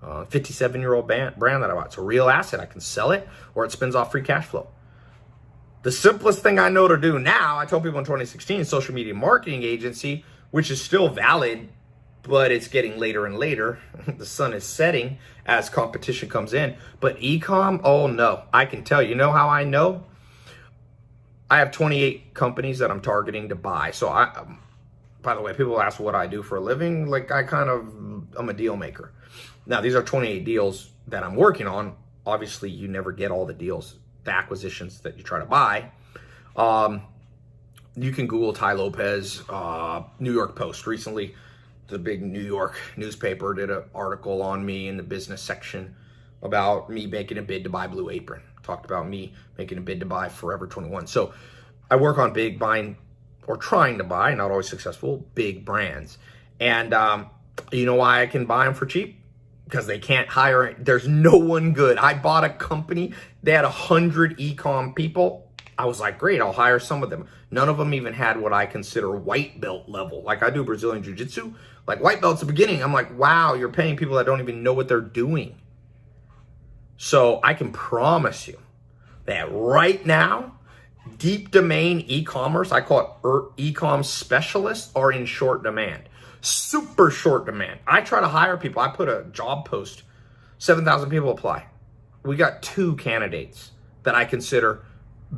57-year-old brand that I bought. It's a real asset. I can sell it, or it spins off free cash flow. The simplest thing I know to do now, I told people in 2016, social media marketing agency, which is still valid, but it's getting later and later. The sun is setting as competition comes in. But e-com, oh no. I can tell you. You know how I know? I have 28 companies that I'm targeting to buy. So by the way, people ask what I do for a living. Like I'm a deal maker. Now these are 28 deals that I'm working on. Obviously you never get all the deals acquisitions that you try to buy. You can Google Tai Lopez, New York Post recently. The big New York newspaper did an article on me in the business section about me making a bid to buy Blue Apron. Talked about me making a bid to buy Forever 21. So I work on big buying, or trying to buy, not always successful, big brands. And you know why I can buy them for cheap? Because they can't hire, there's no one good. I bought a company, they had 100 e-com people. I was like, great, I'll hire some of them. None of them even had what I consider white belt level. Like I do Brazilian Jiu-Jitsu, like white belt's the beginning. I'm like, wow, you're paying people that don't even know what they're doing. So I can promise you that right now, deep domain e-commerce, I call it e-com specialists, are in short demand. Super short demand. I try to hire people. I put a job post, 7,000 people apply. We got 2 candidates that I consider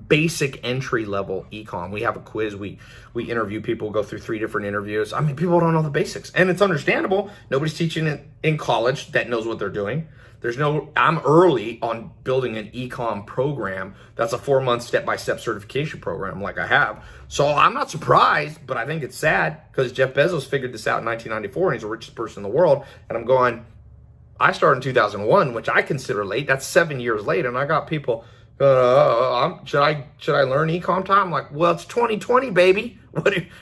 basic entry level e-com. We have a quiz. We interview people, go through 3 different interviews. I mean, people don't know the basics, and it's understandable. Nobody's teaching it in college that knows what they're doing. I'm early on building an e-com program. That's a 4-month step-by-step certification program like I have. So I'm not surprised, but I think it's sad because Jeff Bezos figured this out in 1994 and he's the richest person in the world. And I'm going, I started in 2001, which I consider late. That's 7 years late. And I got people, should I learn e-com time? I'm like, well, it's 2020, baby.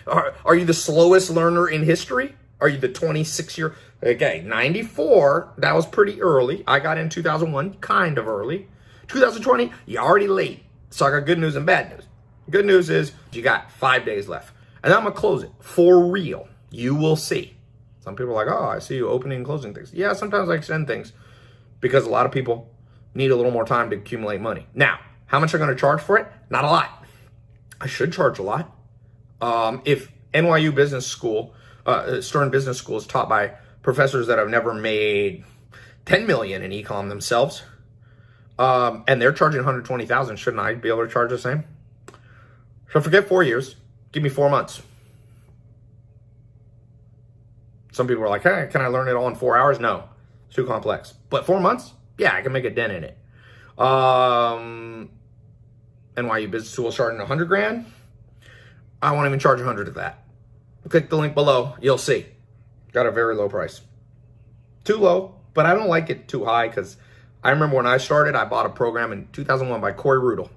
Are you the slowest learner in history? Are you the 26-year? Okay, 94, that was pretty early. I got in 2001, kind of early. 2020, you're already late. So I got good news and bad news. Good news is you got 5 days left. And I'm going to close it for real. You will see. Some people are like, oh, I see you opening and closing things. Yeah, sometimes I extend things because a lot of people need a little more time to accumulate money. Now, how much am I going to charge for it? Not a lot. I should charge a lot. If NYU Business School, Stern Business School is taught by professors that have never made 10 million in e-com themselves, and they're charging 120,000, shouldn't I be able to charge the same? So forget 4 years, give me 4 months. Some people are like, hey, can I learn it all in 4 hours? No, it's too complex. But 4 months, yeah, I can make a dent in it. NYU Business School starting 100 grand. I won't even charge 100 of that. Click the link below, you'll see. Got a very low price. Too low, but I don't like it too high because I remember when I started, I bought a program in 2001 by Corey Rudel.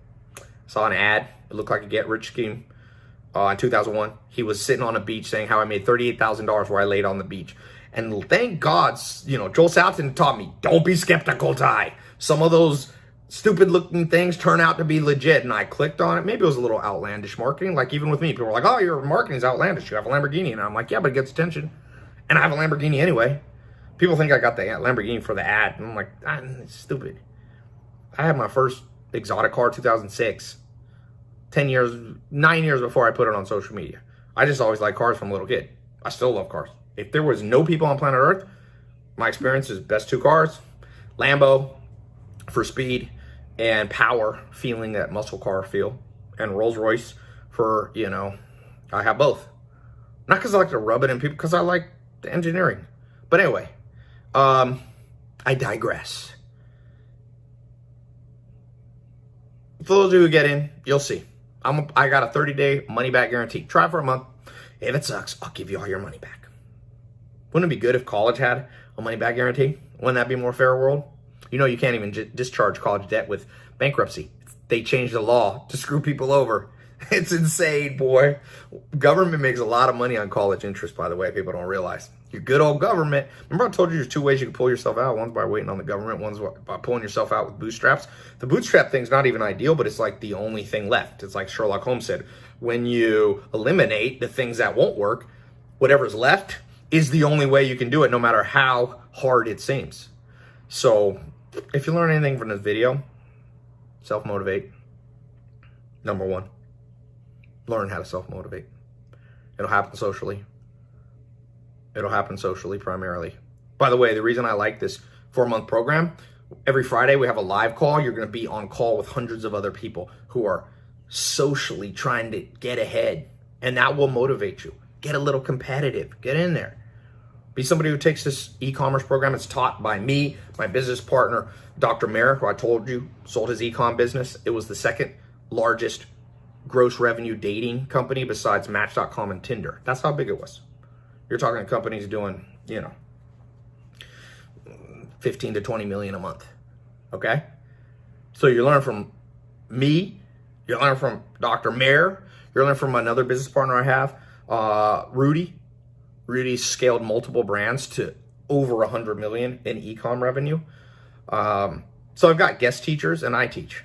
Saw an ad. It looked like a get-rich scheme in 2001. He was sitting on a beach saying how I made $38,000 where I laid on the beach. And thank God, Joel Salatin taught me, don't be skeptical, Tai. Some of those stupid-looking things turn out to be legit, and I clicked on it. Maybe it was a little outlandish marketing. Like, even with me, people were like, oh, your marketing's outlandish. You have a Lamborghini. And I'm like, yeah, but it gets attention. And I have a Lamborghini anyway. People think I got the Lamborghini for the ad. And I'm like, it's stupid. I had my first exotic car 2006. 9 years before I put it on social media. I just always liked cars from a little kid. I still love cars. If there was no people on planet Earth, my experience is best 2 cars. Lambo for speed and power, feeling that muscle car feel. And Rolls Royce for, I have both. Not because I like to rub it in people, because I like the engineering. But anyway, I digress. For those of you who get in, you'll see. I got a 30-day money-back guarantee. Try it for a month. If it sucks, I'll give you all your money back. Wouldn't it be good if college had a money-back guarantee? Wouldn't that be a more fair world? You can't even discharge college debt with bankruptcy. They changed the law to screw people over. It's insane, boy. Government makes a lot of money on college interest, by the way, people don't realize. Your good old government. Remember I told you there's 2 ways you can pull yourself out. One's by waiting on the government. One's by pulling yourself out with bootstraps. The bootstrap thing's not even ideal, but it's like the only thing left. It's like Sherlock Holmes said, when you eliminate the things that won't work, whatever's left is the only way you can do it, no matter how hard it seems. So if you learn anything from this video, self-motivate. Number 1. Learn how to self-motivate. It'll happen socially. It'll happen socially primarily. By the way, the reason I like this 4-month program, every Friday we have a live call. You're going to be on call with hundreds of other people who are socially trying to get ahead. And that will motivate you. Get a little competitive. Get in there. Be somebody who takes this e-commerce program. It's taught by me, my business partner, Dr. Mayer, who I told you sold his e-com business. It was the second largest gross revenue dating company besides Match.com and Tinder. That's how big it was. You're talking companies doing, 15 to 20 million a month. Okay? So you learn from me, you learn from Dr. Mayer, you learn from another business partner I have, Rudy. Rudy scaled multiple brands to over 100 million in e-com revenue. So I've got guest teachers and I teach.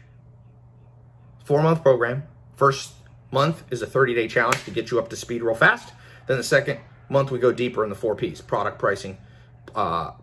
4-month program. First month is a 30-day challenge to get you up to speed real fast. Then the second month we go deeper in the 4 Ps: product, pricing,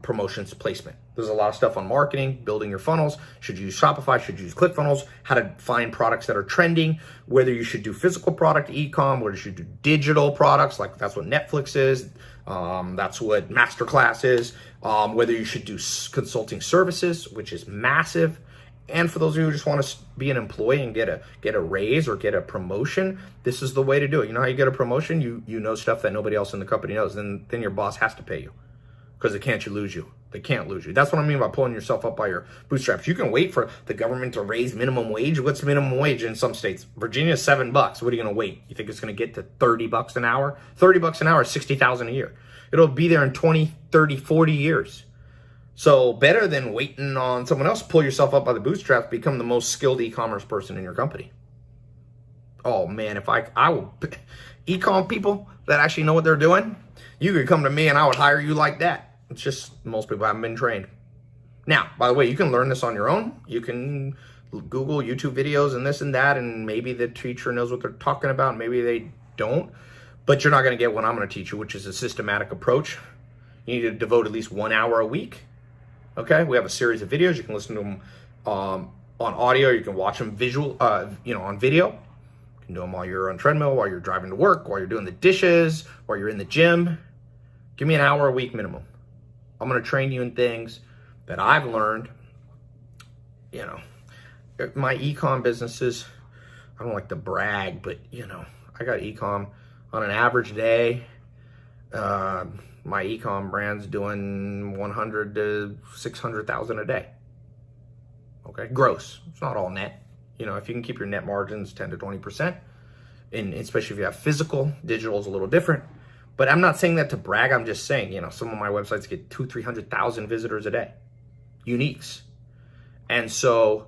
promotions, placement. There's a lot of stuff on marketing, building your funnels. Should you use Shopify? Should you use ClickFunnels? How to find products that are trending, whether you should do physical product e-com, whether you should do digital products, like that's what Netflix is. That's what Masterclass is. Whether you should do consulting services, which is massive. And for those of you who just want to be an employee and get a raise or get a promotion, this is the way to do it. You know how you get a promotion? You know stuff that nobody else in the company knows. Then your boss has to pay you, because they can't lose you. They can't lose you. That's what I mean by pulling yourself up by your bootstraps. You can wait for the government to raise minimum wage. What's minimum wage in some states? Virginia's $7. What are you going to wait? You think it's going to get to $30 an hour? $30 an hour is $60,000 a year. It'll be there in 20, 30, 40 years. So better than waiting on someone else, pull yourself up by the bootstraps, become the most skilled e-commerce person in your company. Oh man, if I will, e-com people that actually know what they're doing, you could come to me and I would hire you like that. It's just most people haven't been trained. Now, by the way, you can learn this on your own. You can Google YouTube videos and this and that, and maybe the teacher knows what they're talking about, maybe they don't. But you're not going to get what I'm going to teach you, which is a systematic approach. You need to devote at least 1 hour a week. Okay, we have a series of videos. You can listen to them on audio. You can watch them on video. You can do them while you're on treadmill, while you're driving to work, while you're doing the dishes, while you're in the gym. Give me an hour a week minimum. I'm going to train you in things that I've learned. My e-com businesses, I don't like to brag, but I got e-com on an average day. My e-com brand's doing 100 to 600,000 a day. Okay, gross. It's not all net. If you can keep your net margins 10 to 20%, and especially if you have physical, digital is a little different. But I'm not saying that to brag. I'm just saying, some of my websites get 200,000-300,000 visitors a day, uniques. And so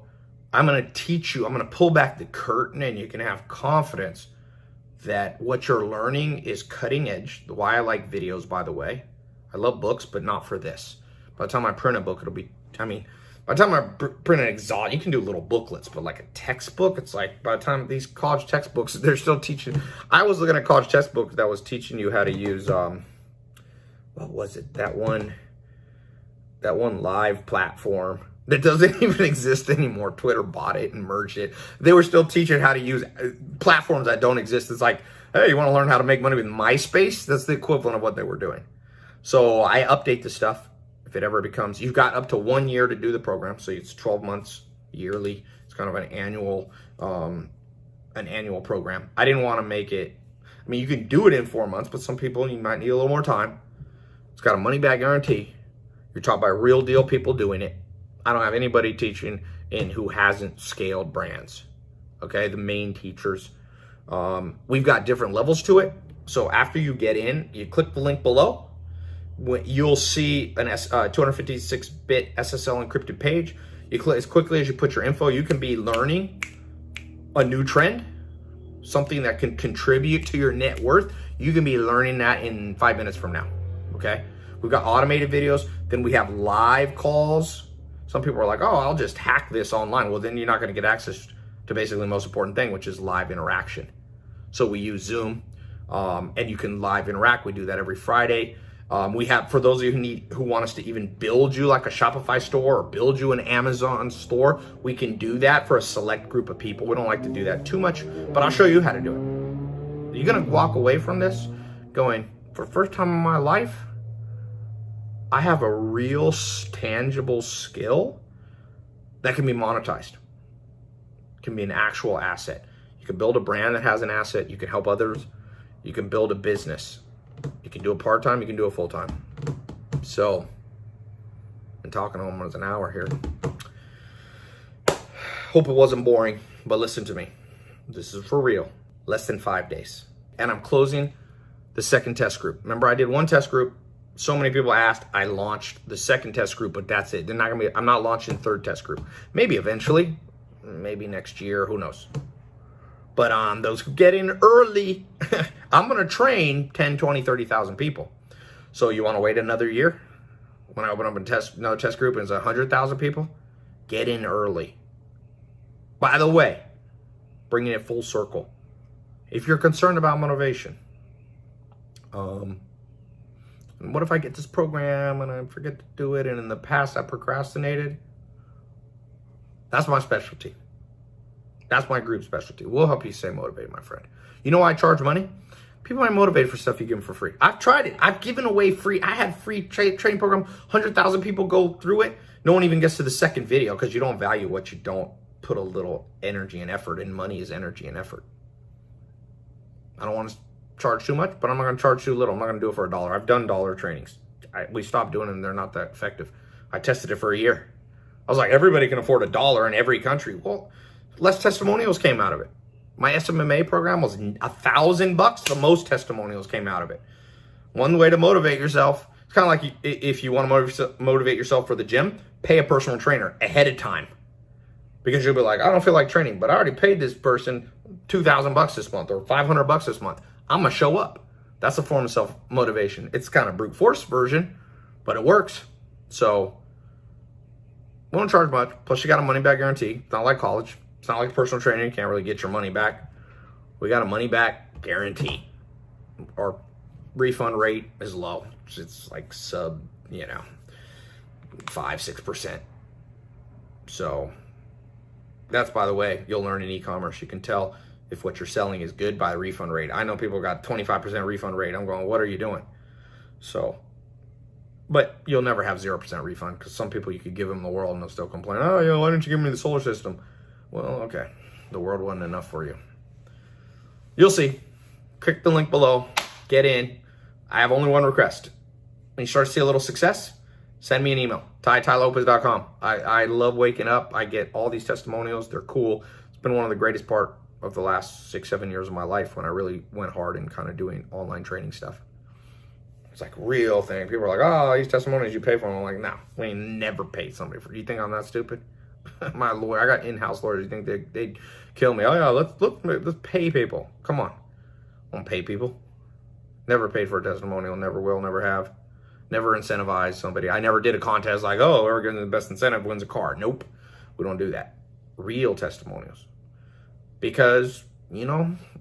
I'm going to teach you, I'm going to pull back the curtain, and you can have confidence that what you're learning is cutting edge. Why I like videos, by the way. I love books, but not for this. By the time I print a book, by the time I print an exhaust, you can do little booklets, but like a textbook, it's like by the time these college textbooks, they're still teaching. I was looking at college textbooks that was teaching you how to use, what was it? That one live platform that doesn't even exist anymore. Twitter bought it and merged it. They were still teaching how to use platforms that don't exist. It's like, hey, you want to learn how to make money with MySpace? That's the equivalent of what they were doing. So I update the stuff. If it ever becomes, you've got up to 1 year to do the program. So it's 12 months yearly. It's kind of an annual program. I didn't want to make it, you can do it in 4 months, but some people, you might need a little more time. It's got a money back guarantee. You're taught by real deal people doing it. I don't have anybody teaching in who hasn't scaled brands. Okay, the main teachers. We've got different levels to it. So after you get in, you click the link below. You'll see an 256-bit SSL encrypted page. You click as quickly as you put your info. You can be learning a new trend, something that can contribute to your net worth. You can be learning that in 5 minutes from now. Okay, we've got automated videos. Then we have live calls. Some people are like, oh, I'll just hack this online. Well, then you're not going to get access to basically the most important thing, which is live interaction. So we use Zoom, and you can live interact. We do that every Friday. We have, for those of you who want us to even build you like a Shopify store or build you an Amazon store, we can do that for a select group of people. We don't like to do that too much, but I'll show you how to do it. You're going to walk away from this going, for the first time in my life, I have a real tangible skill that can be monetized. It can be an actual asset. You can build a brand that has an asset. You can help others. You can build a business. You can do it part-time, you can do it full-time. So, I'm talking almost an hour here. Hope it wasn't boring, but listen to me. This is for real. Less than 5 days. And I'm closing the second test group. Remember, I did one test group. So many people asked, I launched the second test group, but that's it. I'm not launching third test group. Maybe eventually, maybe next year, who knows. But those who get in early, I'm gonna train 10, 20, 30,000 people. So you wanna wait another year? When I open up another test group and it's 100,000 people, get in early. By the way, bringing it full circle. If you're concerned about motivation, what if I get this program and I forget to do it, and in the past I procrastinated? That's my specialty. That's my group specialty. We'll help you stay motivated, my friend. You know why I charge money? People aren't motivated for stuff you give them for free. I've tried it. I've given away free. I had free training program. 100,000 people go through it. No one even gets to the second video because you don't value what you don't put a little energy and effort in. Money is energy and effort. I don't want to charge too much, but I'm not going to charge too little. I'm not going to do it for $1. I've done dollar trainings. We stopped doing them. They're not that effective. I tested it for a year. I was like, everybody can afford $1 in every country. Well, less testimonials came out of it. My SMMA program was $1,000. The most testimonials came out of it. One way to motivate yourself, it's kind of like if you want to motivate yourself for the gym, pay a personal trainer ahead of time. Because you'll be like, I don't feel like training, but I already paid this person $2,000 this month or $500 this month. I'm going to show up. That's a form of self-motivation. It's kind of brute force version, but it works. So, won't charge much. Plus, you got a money-back guarantee. It's not like college. It's not like personal training. You can't really get your money back. We got a money-back guarantee. Our refund rate is low. It's like sub, 5-6%. So, that's, by the way, you'll learn in e-commerce. You can tell if what you're selling is good by the refund rate. I know people got 25% refund rate. I'm going, what are you doing? So, but you'll never have 0% refund because some people you could give them the world and they'll still complain, oh, why didn't you give me the solar system? Well, okay. The world wasn't enough for you. You'll see. Click the link below. Get in. I have only one request. When you start to see a little success, send me an email. TaiLopez.com. I love waking up. I get all these testimonials. They're cool. It's been one of the greatest part of the last 6-7 years of my life when I really went hard in kind of doing online training stuff. It's like real thing. People are like, oh, these testimonials you pay for them. I'm like, no, we ain't never paid somebody for it. You think I'm that stupid? My lawyer, I got in-house lawyers. You think they'd kill me? Oh yeah, let's pay people. Come on. I won't pay people. Never paid for a testimonial, never will, never have. Never incentivize somebody. I never did a contest like, oh, we're getting the best incentive wins a car. Nope. We don't do that. Real testimonials. Because,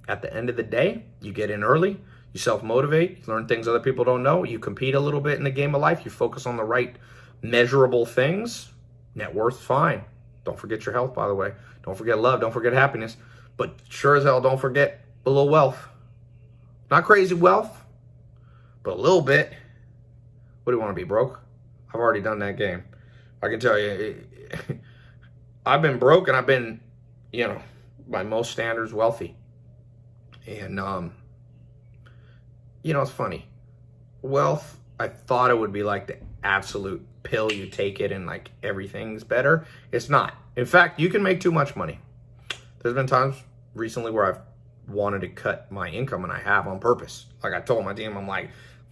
at the end of the day, you get in early, you self-motivate, you learn things other people don't know, you compete a little bit in the game of life, you focus on the right measurable things. Net worth, fine. Don't forget your health, by the way. Don't forget love. Don't forget happiness. But sure as hell, don't forget a little wealth. Not crazy wealth, but a little bit. What do you want to be, broke? I've already done that game. I can tell you, I've been broke and I've been, by most standards, wealthy. And, it's funny. Wealth, I thought it would be like the absolute pill. You take it and like everything's better. It's not. In fact, you can make too much money. There's been times recently where I've wanted to cut my income, and I have on purpose. Like I told my team, I'm like,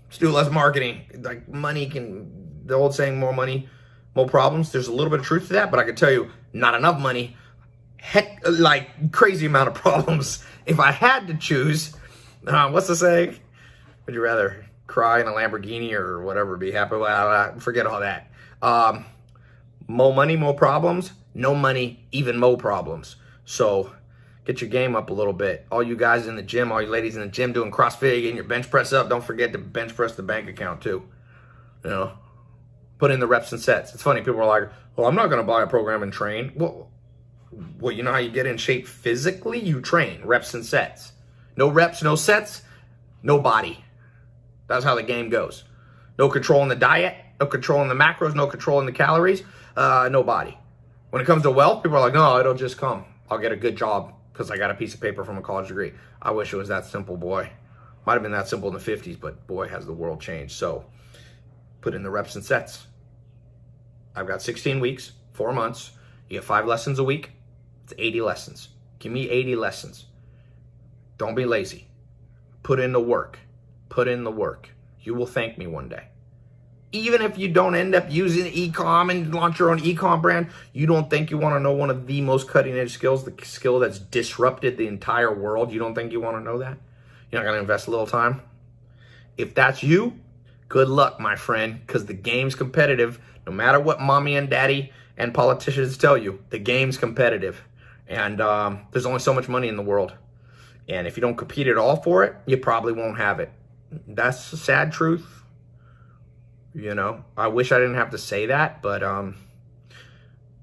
let's do less marketing. Like money the old saying, more money, more problems. There's a little bit of truth to that, but I can tell you, not enough money. Heck, like crazy amount of problems. If I had to choose, what's the saying? Would you rather cry in a Lamborghini or whatever, be happy? Well, forget all that. More money, more problems. No money, even more problems. So get your game up a little bit. All you guys in the gym, all you ladies in the gym doing CrossFit, getting your bench press up, don't forget to bench press the bank account too. Put in the reps and sets. It's funny, people are like, well, I'm not going to buy a program and train. Well, you know how you get in shape physically? You train, reps and sets. No reps, no sets, no body. That's how the game goes. No control in the diet, no control in the macros, no control in the calories, no body. When it comes to wealth, people are like, no, it'll just come. I'll get a good job because I got a piece of paper from a college degree. I wish it was that simple, boy. Might have been that simple in the 50s, but boy, has the world changed. So put in the reps and sets. I've got 16 weeks, 4 months. You get 5 lessons a week. It's 80 lessons. Give me 80 lessons. Don't be lazy. Put in the work. Put in the work. You will thank me one day. Even if you don't end up using e-com and launch your own e-com brand, you don't think you want to know one of the most cutting-edge skills, the skill that's disrupted the entire world? You don't think you want to know that? You're not going to invest a little time? If that's you, good luck, my friend, because the game's competitive. No matter what mommy and daddy and politicians tell you, the game's competitive. And there's only so much money in the world. And if you don't compete at all for it, you probably won't have it. That's the sad truth. You know, I wish I didn't have to say that, but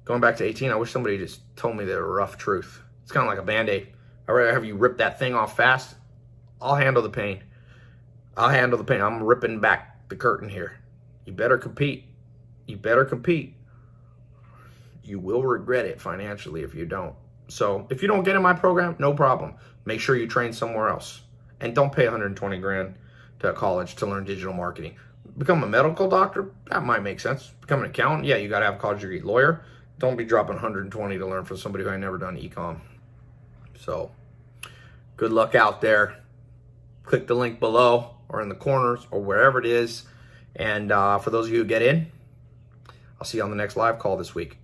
going back to 18, I wish somebody just told me the rough truth. It's kind of like a Band-Aid. I'd rather have you rip that thing off fast. I'll handle the pain. I'll handle the pain. I'm ripping back the curtain here. You better compete. You better compete. You will regret it financially if you don't. So if you don't get in my program, no problem. Make sure you train somewhere else. And don't pay 120 grand to college to learn digital marketing. Become a medical doctor, that might make sense. Become an accountant, yeah, you got to have a college degree. Lawyer, don't be dropping 120 to learn from somebody who ain't never done e-com. So, good luck out there. Click the link below or in the corners or wherever it is. And for those of you who get in, I'll see you on the next live call this week.